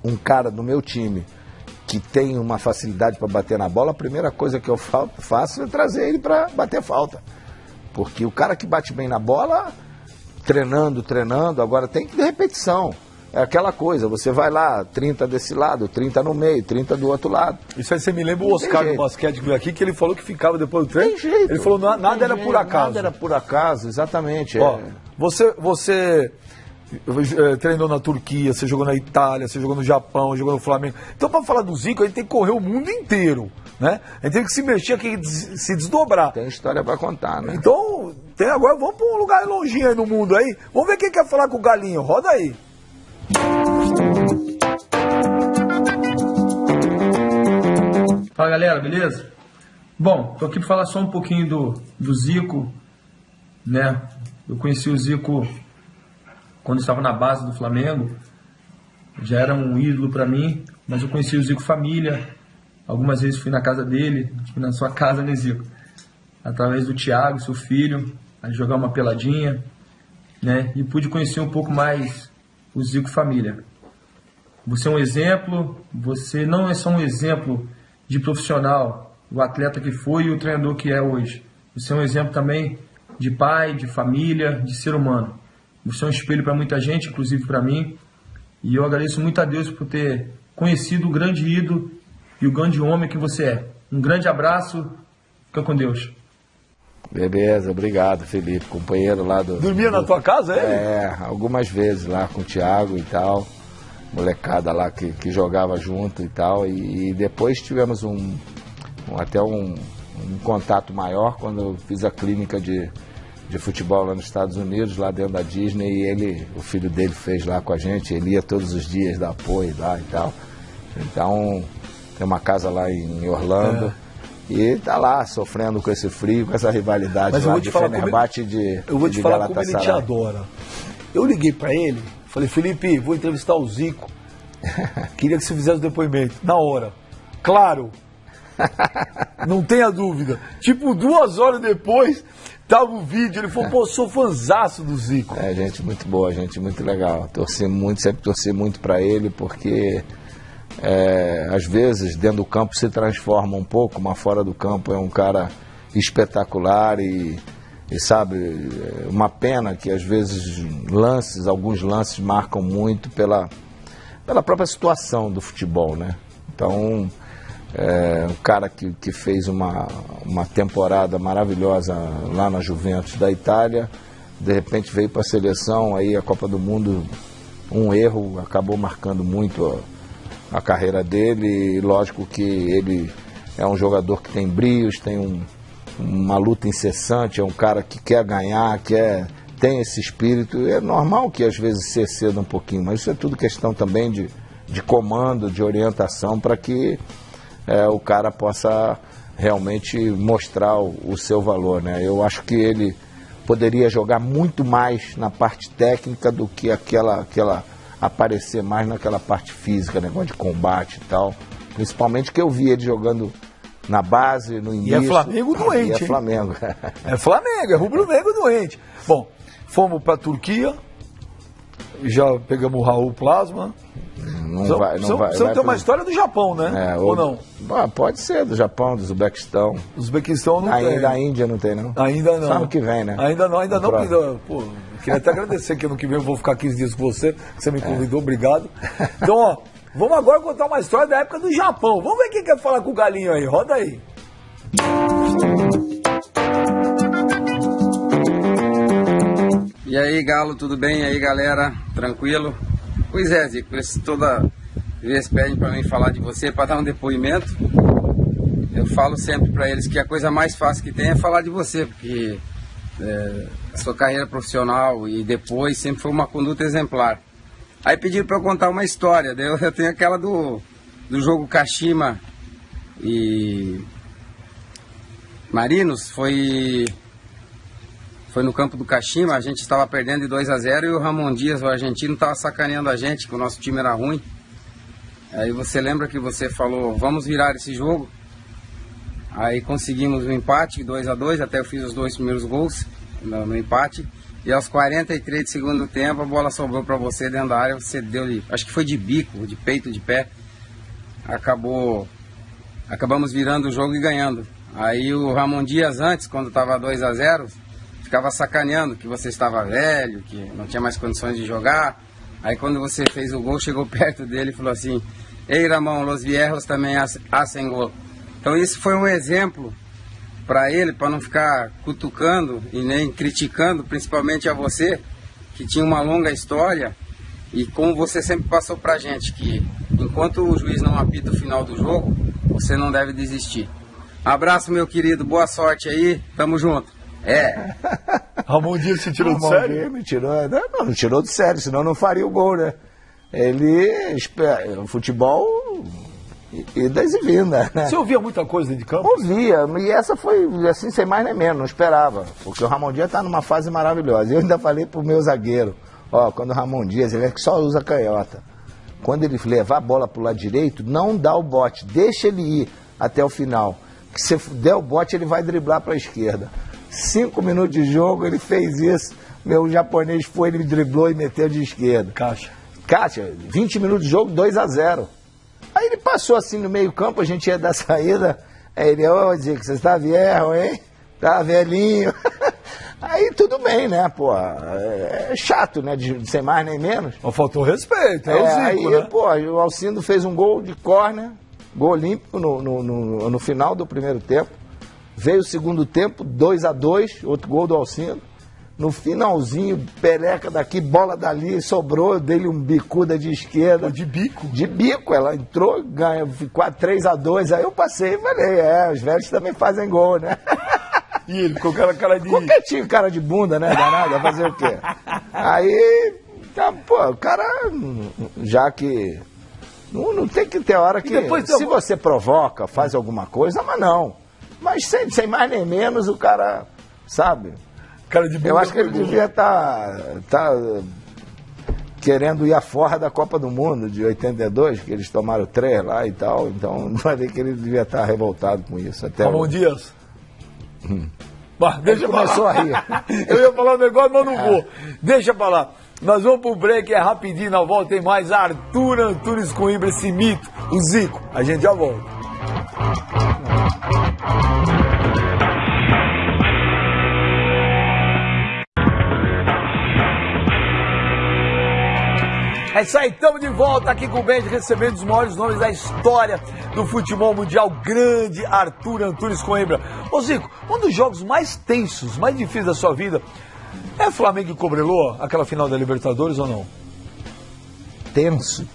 um cara do meu time que tem uma facilidade para bater na bola, a primeira coisa que eu faço é trazer ele para bater falta, porque o cara que bate bem na bola, treinando, agora tem que ter repetição. É aquela coisa, você vai lá, 30 desse lado, 30 no meio, 30 do outro lado. Isso aí você me lembra o Oscar do basquete que veio aqui, que ele falou que ficava depois do treino. Tem jeito. Ele falou nada era por acaso. Nada era por acaso, exatamente. Você treinou na Turquia, você jogou na Itália, você jogou no Japão, jogou no Flamengo. Então, para falar do Zico, a gente tem que correr o mundo inteiro, né? A gente tem que se mexer aqui, se desdobrar. Tem história para contar, né? Então, agora vamos para um lugar longinho aí no mundo aí. Vamos ver quem quer falar com o Galinho. Roda aí. Fala, galera, beleza? Bom, tô aqui para falar só um pouquinho do Zico, né? Eu conheci o Zico quando estava na base do Flamengo, já era um ídolo para mim, mas eu conheci o Zico família. Algumas vezes fui na casa dele, fui na sua casa, né, Zico? Através do Thiago, seu filho, a jogar uma peladinha, né? E pude conhecer um pouco mais o Zico família. Você é um exemplo, você não é só um exemplo de profissional, o atleta que foi e o treinador que é hoje. Você é um exemplo também de pai, de família, de ser humano. Você é um espelho para muita gente, inclusive para mim. E eu agradeço muito a Deus por ter conhecido o grande ídolo e o grande homem que você é. Um grande abraço, fica com Deus. Beleza, obrigado, Felipe, companheiro lá do... Dormia na tua casa, algumas vezes lá com o Thiago e tal, molecada lá que jogava junto e tal, e depois tivemos até um contato maior quando eu fiz a clínica de futebol lá nos Estados Unidos, lá dentro da Disney, e o filho dele fez lá com a gente, ele ia todos os dias dar apoio lá e tal. Então, tem uma casa lá em Orlando, e tá lá sofrendo com esse frio, com essa rivalidade. Mas lá de Fenerbahçe eu vou te falar como ele te adora. Eu liguei pra ele, falei: Felipe, vou entrevistar o Zico, queria que você fizesse o depoimento, na hora. Claro. Não tenha dúvida. Tipo, 2 horas depois, tava o vídeo, ele falou, pô, sou fãzaço do Zico. É, gente muito boa, gente muito legal. Sempre torci muito para ele, porque às vezes dentro do campo se transforma um pouco, mas fora do campo é um cara espetacular e sabe, uma pena que às vezes alguns lances marcam muito pela própria situação do futebol, né? Então, um cara que fez uma temporada maravilhosa lá na Juventus da Itália, de repente veio para a seleção, aí a Copa do Mundo, um erro, acabou marcando muito a carreira dele, e lógico que ele é um jogador que tem brios, tem uma luta incessante, é um cara que quer ganhar, tem esse espírito. É normal que às vezes se exceda um pouquinho, mas isso é tudo questão também de comando, de orientação, para que o cara possa realmente mostrar o seu valor, né? Eu acho que ele poderia jogar muito mais na parte técnica do que aparecer mais naquela parte física, negócio de combate e tal. Principalmente que eu vi ele jogando na base, no início. E é Flamengo doente. E é Flamengo. É Flamengo, é rubro-negro doente. Bom, fomos para a Turquia, já pegamos o Raul Plasma. Não vai ter uma história do Japão, né? Ou não? Pode ser, do Japão, do Uzbequistão. Uzbequistão não tem. Da Índia não tem, não? Ainda não. Só ano que vem, né? Ainda não. Pô, queria até agradecer que ano que vem eu vou ficar 15 dias com você, que você me convidou, obrigado. Então, ó, vamos agora contar uma história da época do Japão. Vamos ver quem quer falar com o Galinho aí, roda aí. E aí, Galo, tudo bem? E aí, galera, tranquilo? Pois é, Zico, eles toda vez pedem para mim falar de você, para dar um depoimento. Eu falo sempre para eles que a coisa mais fácil que tem é falar de você, porque a sua carreira profissional e depois sempre foi uma conduta exemplar. Aí pediram para eu contar uma história, daí eu tenho aquela do jogo Kashima e Marinos, foi no campo do Kashima, a gente estava perdendo de 2-0 e o Ramon Dias, o argentino, estava sacaneando a gente, que o nosso time era ruim. Aí você lembra que você falou, vamos virar esse jogo? Aí conseguimos um empate, 2-2, até eu fiz os 2 primeiros gols no empate. E aos 43 de segundo tempo, a bola sobrou para você dentro da área, você deu, acho que foi de bico, de peito, de pé. Acabamos virando o jogo e ganhando. Aí o Ramon Dias antes, quando estava 2-0, ficava sacaneando que você estava velho, que não tinha mais condições de jogar. Aí quando você fez o gol, chegou perto dele e falou assim, ei Ramon, los viejos também hacen gol. Então isso foi um exemplo para ele, para não ficar cutucando e nem criticando, principalmente a você, que tinha uma longa história. E como você sempre passou pra gente, que enquanto o juiz não apita o final do jogo, você não deve desistir. Abraço, meu querido, boa sorte aí, tamo junto. Ramon Dias se tirou do sério? Me tirou, não tirou do sério, senão não faria o gol, né? O futebol idas e vindas, né? Você ouvia muita coisa de campo? Ouvia, e essa foi assim, sem mais nem menos, não esperava, porque o Ramon Dias tá numa fase maravilhosa. Eu ainda falei pro meu zagueiro, quando o Ramon Dias, ele é que só usa canhota, quando ele levar a bola pro lado direito, não dá o bote, deixa ele ir até o final, que se der o bote ele vai driblar pra esquerda. 5 minutos de jogo, ele fez isso, meu japonês foi, ele driblou e meteu de esquerda. Caixa, 20 minutos de jogo, 2-0. Aí ele passou assim no meio campo, a gente ia dar saída, aí ele, Zico, você está viejo, hein? Tá velhinho. Aí tudo bem, né, pô, é chato, né, de sem mais nem menos. Mas faltou respeito, o Zico, aí, né? Pô, o Alcindo fez um gol de córner, gol olímpico no final do primeiro tempo. Veio o segundo tempo, 2-2, outro gol do Alcindo. No finalzinho, pereca daqui, bola dali, sobrou, dei-lhe um bicuda de esquerda. De bico? De bico, ela entrou, ganha, ficou 3-2, aí eu passei e falei, os velhos também fazem gol, né? E ele ficou com cara de... Qualquer tinha cara de bunda, né, danado, vai fazer o quê? Aí, o cara, já que... Não tem que ter hora que... Se você provoca, faz alguma coisa, mas não. Mas sem mais nem menos, o cara, sabe... Cara de eu acho que ele devia estar querendo ir afora da Copa do Mundo de 82, que eles tomaram 3 lá e tal, então vai ver que ele devia estar revoltado com isso. Até Ramon Dias. Bah, deixa ele começou a rir. Eu ia falar um negócio, mas não vou. Deixa pra lá. Nós vamos pro break, é rapidinho, na volta tem mais Arthur Antunes Coimbra, esse mito, o Zico. A gente já volta. É isso aí, estamos de volta aqui com o Benja, recebendo os maiores nomes da história do futebol mundial, grande Arthur Antunes Coimbra. Ô Zico, um dos jogos mais tensos, mais difíceis da sua vida, é Flamengo e Cobreloa, aquela final da Libertadores ou não? Tenso.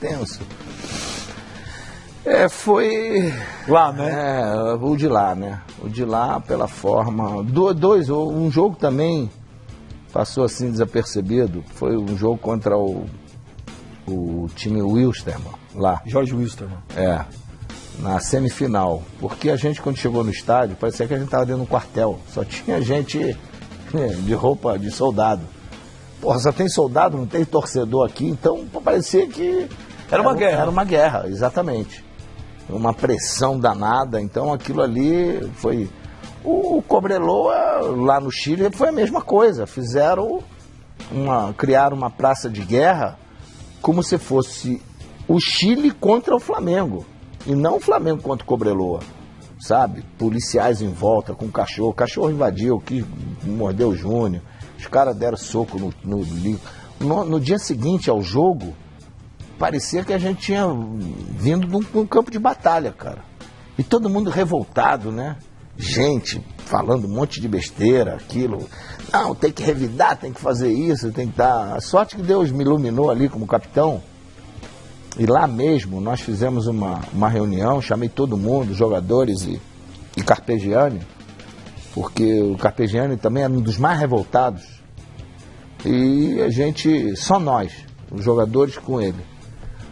Foi... Lá, né? O de lá, né? O de lá, pela forma... Um jogo também passou assim desapercebido, foi um jogo contra o time Wilstermann, lá. Jorge Wilstermann. Na semifinal. Porque a gente, quando chegou no estádio, parecia que a gente estava dentro de um quartel. Só tinha gente de roupa de soldado. Porra, só tem soldado, não tem torcedor aqui, então parecia que... Era uma guerra. Era uma guerra, exatamente. Uma pressão danada, então aquilo ali foi... O Cobreloa, lá no Chile, foi a mesma coisa. Criaram uma praça de guerra como se fosse o Chile contra o Flamengo, e não o Flamengo contra o Cobreloa, sabe? Policiais em volta com o cachorro invadiu, que mordeu o Júnior, os caras deram soco no dia seguinte ao jogo, parecia que a gente tinha vindo de um campo de batalha, cara, e todo mundo revoltado, né? Gente falando um monte de besteira, aquilo, não, tem que revidar, tem que fazer isso, tem que dar... A sorte que Deus me iluminou ali como capitão, e lá mesmo nós fizemos uma reunião, chamei todo mundo, jogadores e Carpegiani, porque o Carpegiani também era um dos mais revoltados, e a gente, só nós, os jogadores com ele,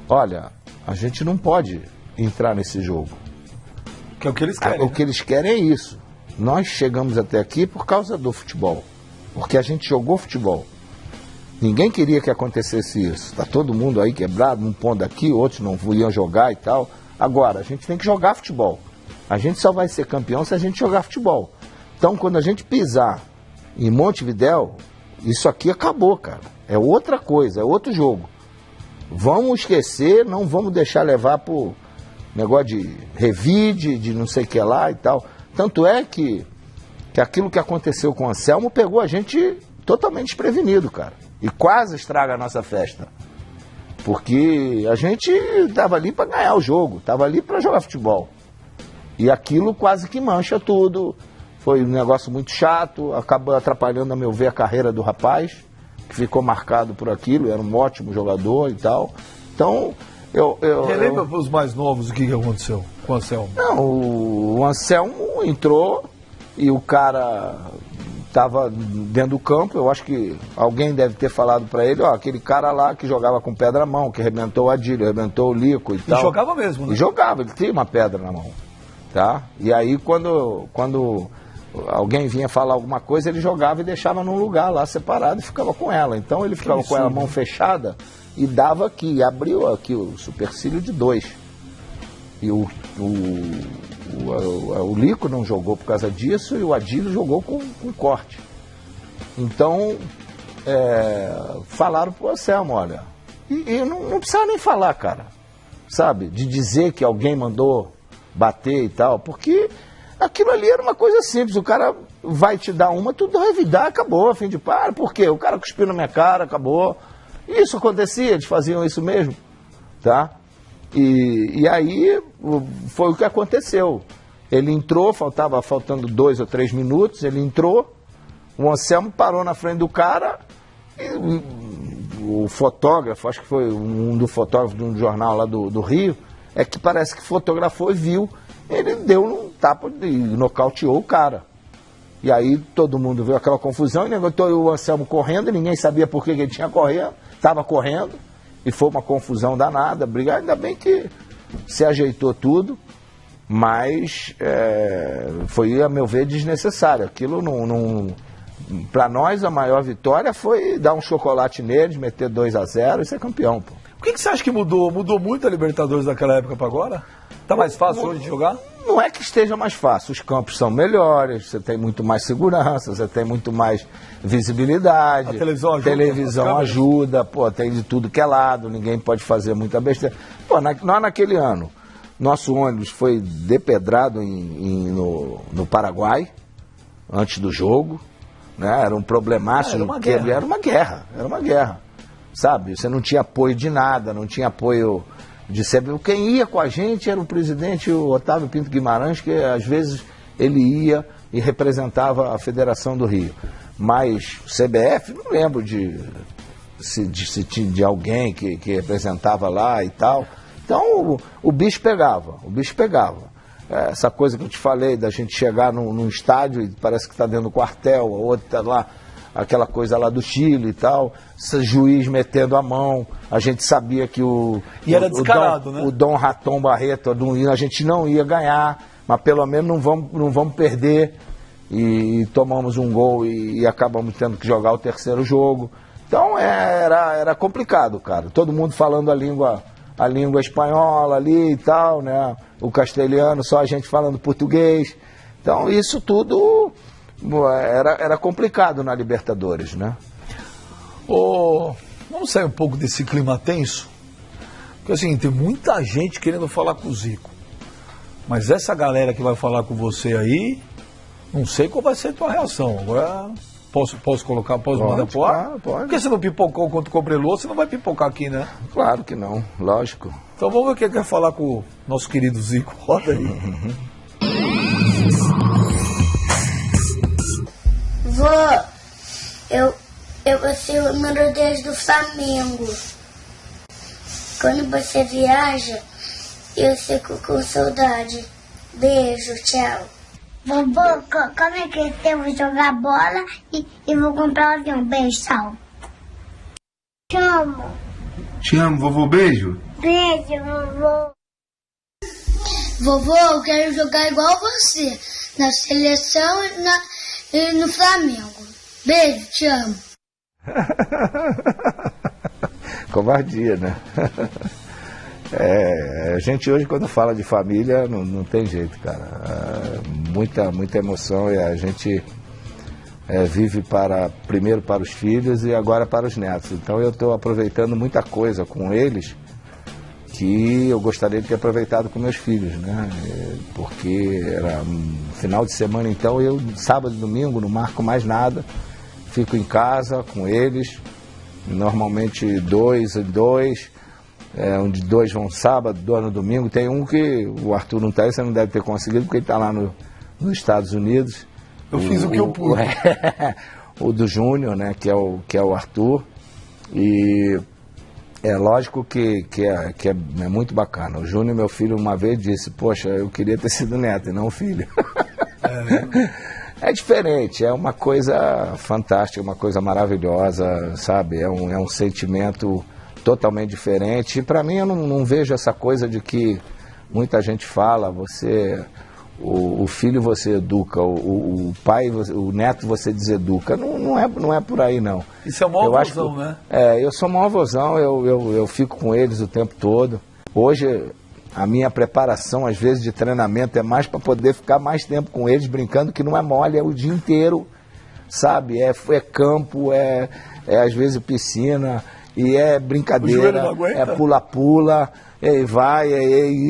olha, a gente não pode entrar nesse jogo. Que é o que eles querem. O que eles querem é isso. Nós chegamos até aqui por causa do futebol. Porque a gente jogou futebol. Ninguém queria que acontecesse isso. Está todo mundo aí quebrado, um pondo aqui, outros não iam jogar e tal. Agora, a gente tem que jogar futebol. A gente só vai ser campeão se a gente jogar futebol. Então, quando a gente pisar em Montevidéu, isso aqui acabou, cara. É outra coisa, é outro jogo. Vamos esquecer, não vamos deixar levar por negócio de revide, de não sei o que lá e tal. Tanto é que aquilo que aconteceu com o Anselmo pegou a gente totalmente desprevenido, cara. E quase estraga a nossa festa. Porque a gente estava ali para ganhar o jogo, estava ali para jogar futebol. E aquilo quase que mancha tudo. Foi um negócio muito chato, acabou atrapalhando, a meu ver, a carreira do rapaz, que ficou marcado por aquilo, era um ótimo jogador e tal. Então... Relembra para os mais novos o que aconteceu com o Anselmo? Não, o Anselmo entrou e o cara estava dentro do campo. Eu acho que alguém deve ter falado para ele, aquele cara lá que jogava com pedra na mão, que arrebentou o Adílio, arrebentou o Lico e tal. E jogava mesmo, né? E jogava, ele tinha uma pedra na mão, tá? E aí quando alguém vinha falar alguma coisa, ele jogava e deixava num lugar lá separado e ficava com ela. Então ele ficava com ela, mão fechada, e dava aqui, e abriu aqui o supercílio de 2. E o Lico não jogou por causa disso, e o Adílio jogou com corte. Então, falaram pro Anselmo, olha, e não precisa nem falar, cara, sabe, de dizer que alguém mandou bater e tal, porque aquilo ali era uma coisa simples, o cara vai te dar uma, tu revidar, acabou, a fim de par, por quê? O cara cuspiu na minha cara, acabou. Isso acontecia, eles faziam isso mesmo, tá? E aí foi o que aconteceu. Ele entrou, faltando 2 ou 3 minutos, ele entrou, o Anselmo parou na frente do cara, e o fotógrafo, acho que foi um do fotógrafo de um jornal lá do Rio, é que parece que fotografou e viu, ele deu um tapa e nocauteou o cara. E aí todo mundo viu aquela confusão, e o Anselmo correndo, e ninguém sabia por que ele tinha corrido, estava correndo, e foi uma confusão danada, brigar, ainda bem que se ajeitou tudo, mas foi, a meu ver, desnecessário. Aquilo Para nós, a maior vitória foi dar um chocolate neles, meter 2-0 e ser campeão, pô. O que você acha que mudou? Mudou muito a Libertadores daquela época para agora? Tá mais fácil hoje de jogar? Não é que esteja mais fácil, os campos são melhores, você tem muito mais segurança, você tem muito mais visibilidade. A televisão ajuda. Televisão ajuda, pô, tem de tudo que é lado, ninguém pode fazer muita besteira. Pô, nós naquele ano, nosso ônibus foi depedrado no Paraguai, antes do jogo, né? Era um problemaço. Era uma guerra, sabe? Você não tinha apoio de nada, não tinha apoio de sempre. Quem ia com a gente era o presidente, o Otávio Pinto Guimarães, que às vezes ele ia e representava a Federação do Rio. Mas o CBF, não lembro de alguém que representava lá e tal. Então o bicho pegava. Essa coisa que eu te falei, da gente chegar num estádio e parece que está dentro do quartel, a outra está lá, aquela coisa lá do Chile e tal, esse juiz metendo a mão, a gente sabia que era descarado, né? O Dom Raton Barreto, a gente não ia ganhar, mas pelo menos não vamos perder, e tomamos um gol e acabamos tendo que jogar o terceiro jogo. Então era complicado, cara, todo mundo falando a língua espanhola ali e tal, né? O castelhano, só a gente falando português. Então isso tudo era complicado na Libertadores, né? Vamos sair um pouco desse clima tenso? Porque assim, tem muita gente querendo falar com o Zico. Mas essa galera que vai falar com você aí, não sei qual vai ser a tua reação. Agora, posso colocar, mandar pro ar? Pode. Porque você não pipocou quanto cobrelou, você não vai pipocar aqui, né? Claro que não, lógico. Então vamos ver o que ele quer falar com o nosso querido Zico. Roda aí. Vô, eu vou ser o número 10 do Flamengo. Quando você viaja, eu fico com saudade. Beijo, tchau. Vovô, como é que eu vou jogar bola e vou comprar um avião? Beijo, tchau. Te amo. Te amo, vovô, beijo. Beijo, vovô. Vovô, eu quero jogar igual você, na seleção e no Flamengo. Beijo, te amo. Covardia, né? A gente hoje, quando fala de família, não tem jeito, cara. Muita emoção, e a gente vive primeiro para os filhos e agora para os netos. Então eu estou aproveitando muita coisa com eles que eu gostaria de ter aproveitado com meus filhos, né? Porque era final de semana, então eu, sábado e domingo, não marco mais nada, fico em casa com eles, normalmente 2 em 2, onde 2 vão sábado, 2 no domingo. Tem um que o Arthur não está aí, você não deve ter conseguido, porque ele está lá nos Estados Unidos. Eu fiz o que eu pude. O do Júnior, né, que é o Arthur, e é lógico que é muito bacana. O Júnior, meu filho, uma vez disse, poxa, eu queria ter sido neto e não filho. É diferente, é uma coisa fantástica, uma coisa maravilhosa, sabe? É um sentimento totalmente diferente. E para mim, eu não vejo essa coisa de que muita gente fala, o filho você educa, o pai, o neto você deseduca. Não é por aí, não. Isso é uma avózão, né? Eu sou uma avózão, eu fico com eles o tempo todo. Hoje, a minha preparação, às vezes, de treinamento é mais para poder ficar mais tempo com eles, brincando, que não é mole, é o dia inteiro, sabe? É campo, às vezes piscina, e é brincadeira, é pula-pula, é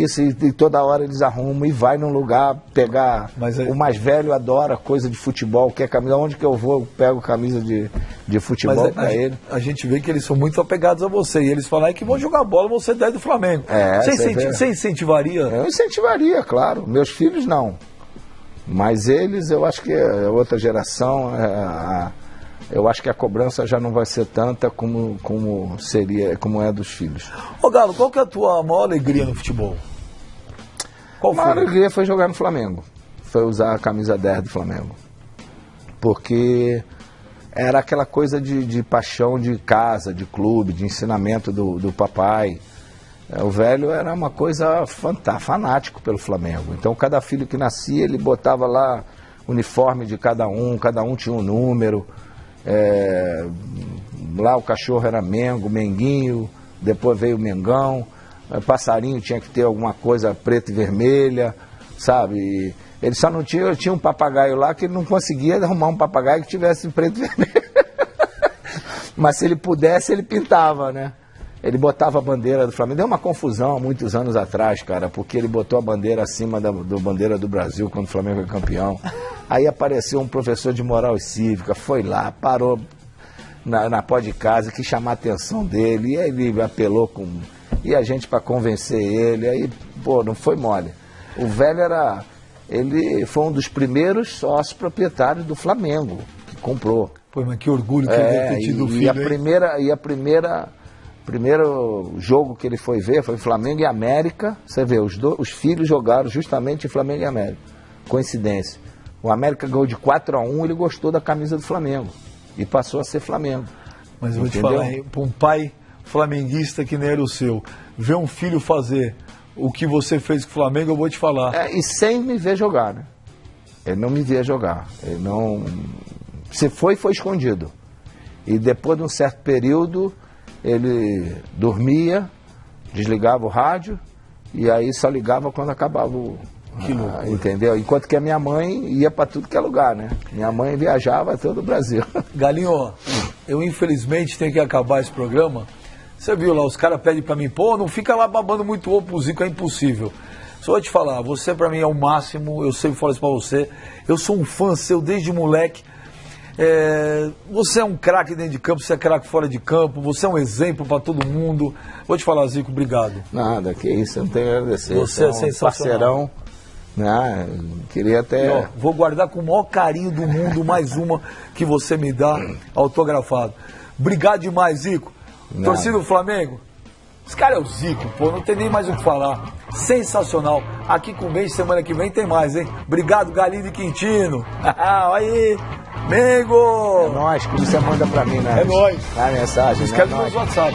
isso, e toda hora eles arrumam e vai num lugar pegar. O mais velho adora coisa de futebol, quer camisa, onde que eu vou, eu pego camisa de futebol para ele. A gente vê que eles são muito apegados a você, e eles falam que vão jogar bola, você é do Flamengo. Você incentivaria? Eu incentivaria, claro. Meus filhos não. Mas eles, eu acho que é outra geração, eu acho que a cobrança já não vai ser tanta como é dos filhos. Ô Galo, qual que é a tua maior alegria no futebol? A maior alegria foi jogar no Flamengo. Foi usar a camisa 10 do Flamengo. Porque era aquela coisa de paixão de casa, de clube, de ensinamento do papai. O velho era uma coisa fanático pelo Flamengo. Então cada filho que nascia, ele botava lá uniforme de cada um tinha um número. Lá o cachorro era Mengo, Menguinho, depois veio o Mengão, passarinho tinha que ter alguma coisa preta e vermelha, sabe? Ele só não tinha um papagaio lá que ele não conseguia arrumar um papagaio que tivesse preto e vermelho. Mas se ele pudesse, ele pintava, né? Ele botava a bandeira do Flamengo. Deu uma confusão há muitos anos atrás, cara, porque ele botou a bandeira acima da bandeira do Brasil quando o Flamengo é campeão. Aí apareceu um professor de moral e cívica, foi lá, parou na pó de casa, quis chamar a atenção dele, e aí ele apelou e a gente para convencer ele, aí, pô, não foi mole. O velho ele foi um dos primeiros sócios proprietários do Flamengo, que comprou. Pô, mas que orgulho que ele deve ter tido o filho, primeiro jogo que ele foi ver foi Flamengo e América. Você vê, os filhos jogaram justamente em Flamengo e América. Coincidência. O América ganhou de 4-1, ele gostou da camisa do Flamengo. E passou a ser Flamengo. Mas eu vou te falar, para um pai flamenguista que nem era o seu, ver um filho fazer o que você fez com o Flamengo, eu vou te falar. E sem me ver jogar, né? Ele não me via jogar. Ele não... Se foi escondido. E depois de um certo período, ele dormia, desligava o rádio, e aí só ligava quando acabava o... entendeu? Enquanto que a minha mãe ia para tudo que é lugar, né? Minha mãe viajava todo o Brasil. Galinho, eu infelizmente tenho que acabar esse programa. Você viu lá, os caras pedem para mim, pô, não fica lá babando muito ovo pro Zico, é impossível. Só vou te falar, você para mim é o máximo, eu sempre falo isso para você. Eu sou um fã seu desde moleque. Você é um craque dentro de campo, você é craque fora de campo, você é um exemplo para todo mundo. Vou te falar, Zico, obrigado. Nada, que isso, eu não tenho a agradecer. Você é sensacional. Parceirão. Queria até... vou guardar com o maior carinho do mundo mais uma que você me dá autografado. Obrigado demais, Zico. Torcida do Flamengo, esse cara é o Zico, pô, não tem nem mais o que falar. Sensacional. Aqui com o Beijo, semana que vem tem mais, hein? Obrigado, Galinho e Quintino. Aí, Mengo! É nóis, que você manda pra mim, né? É nóis. A mensagem, escreve no nosso WhatsApp.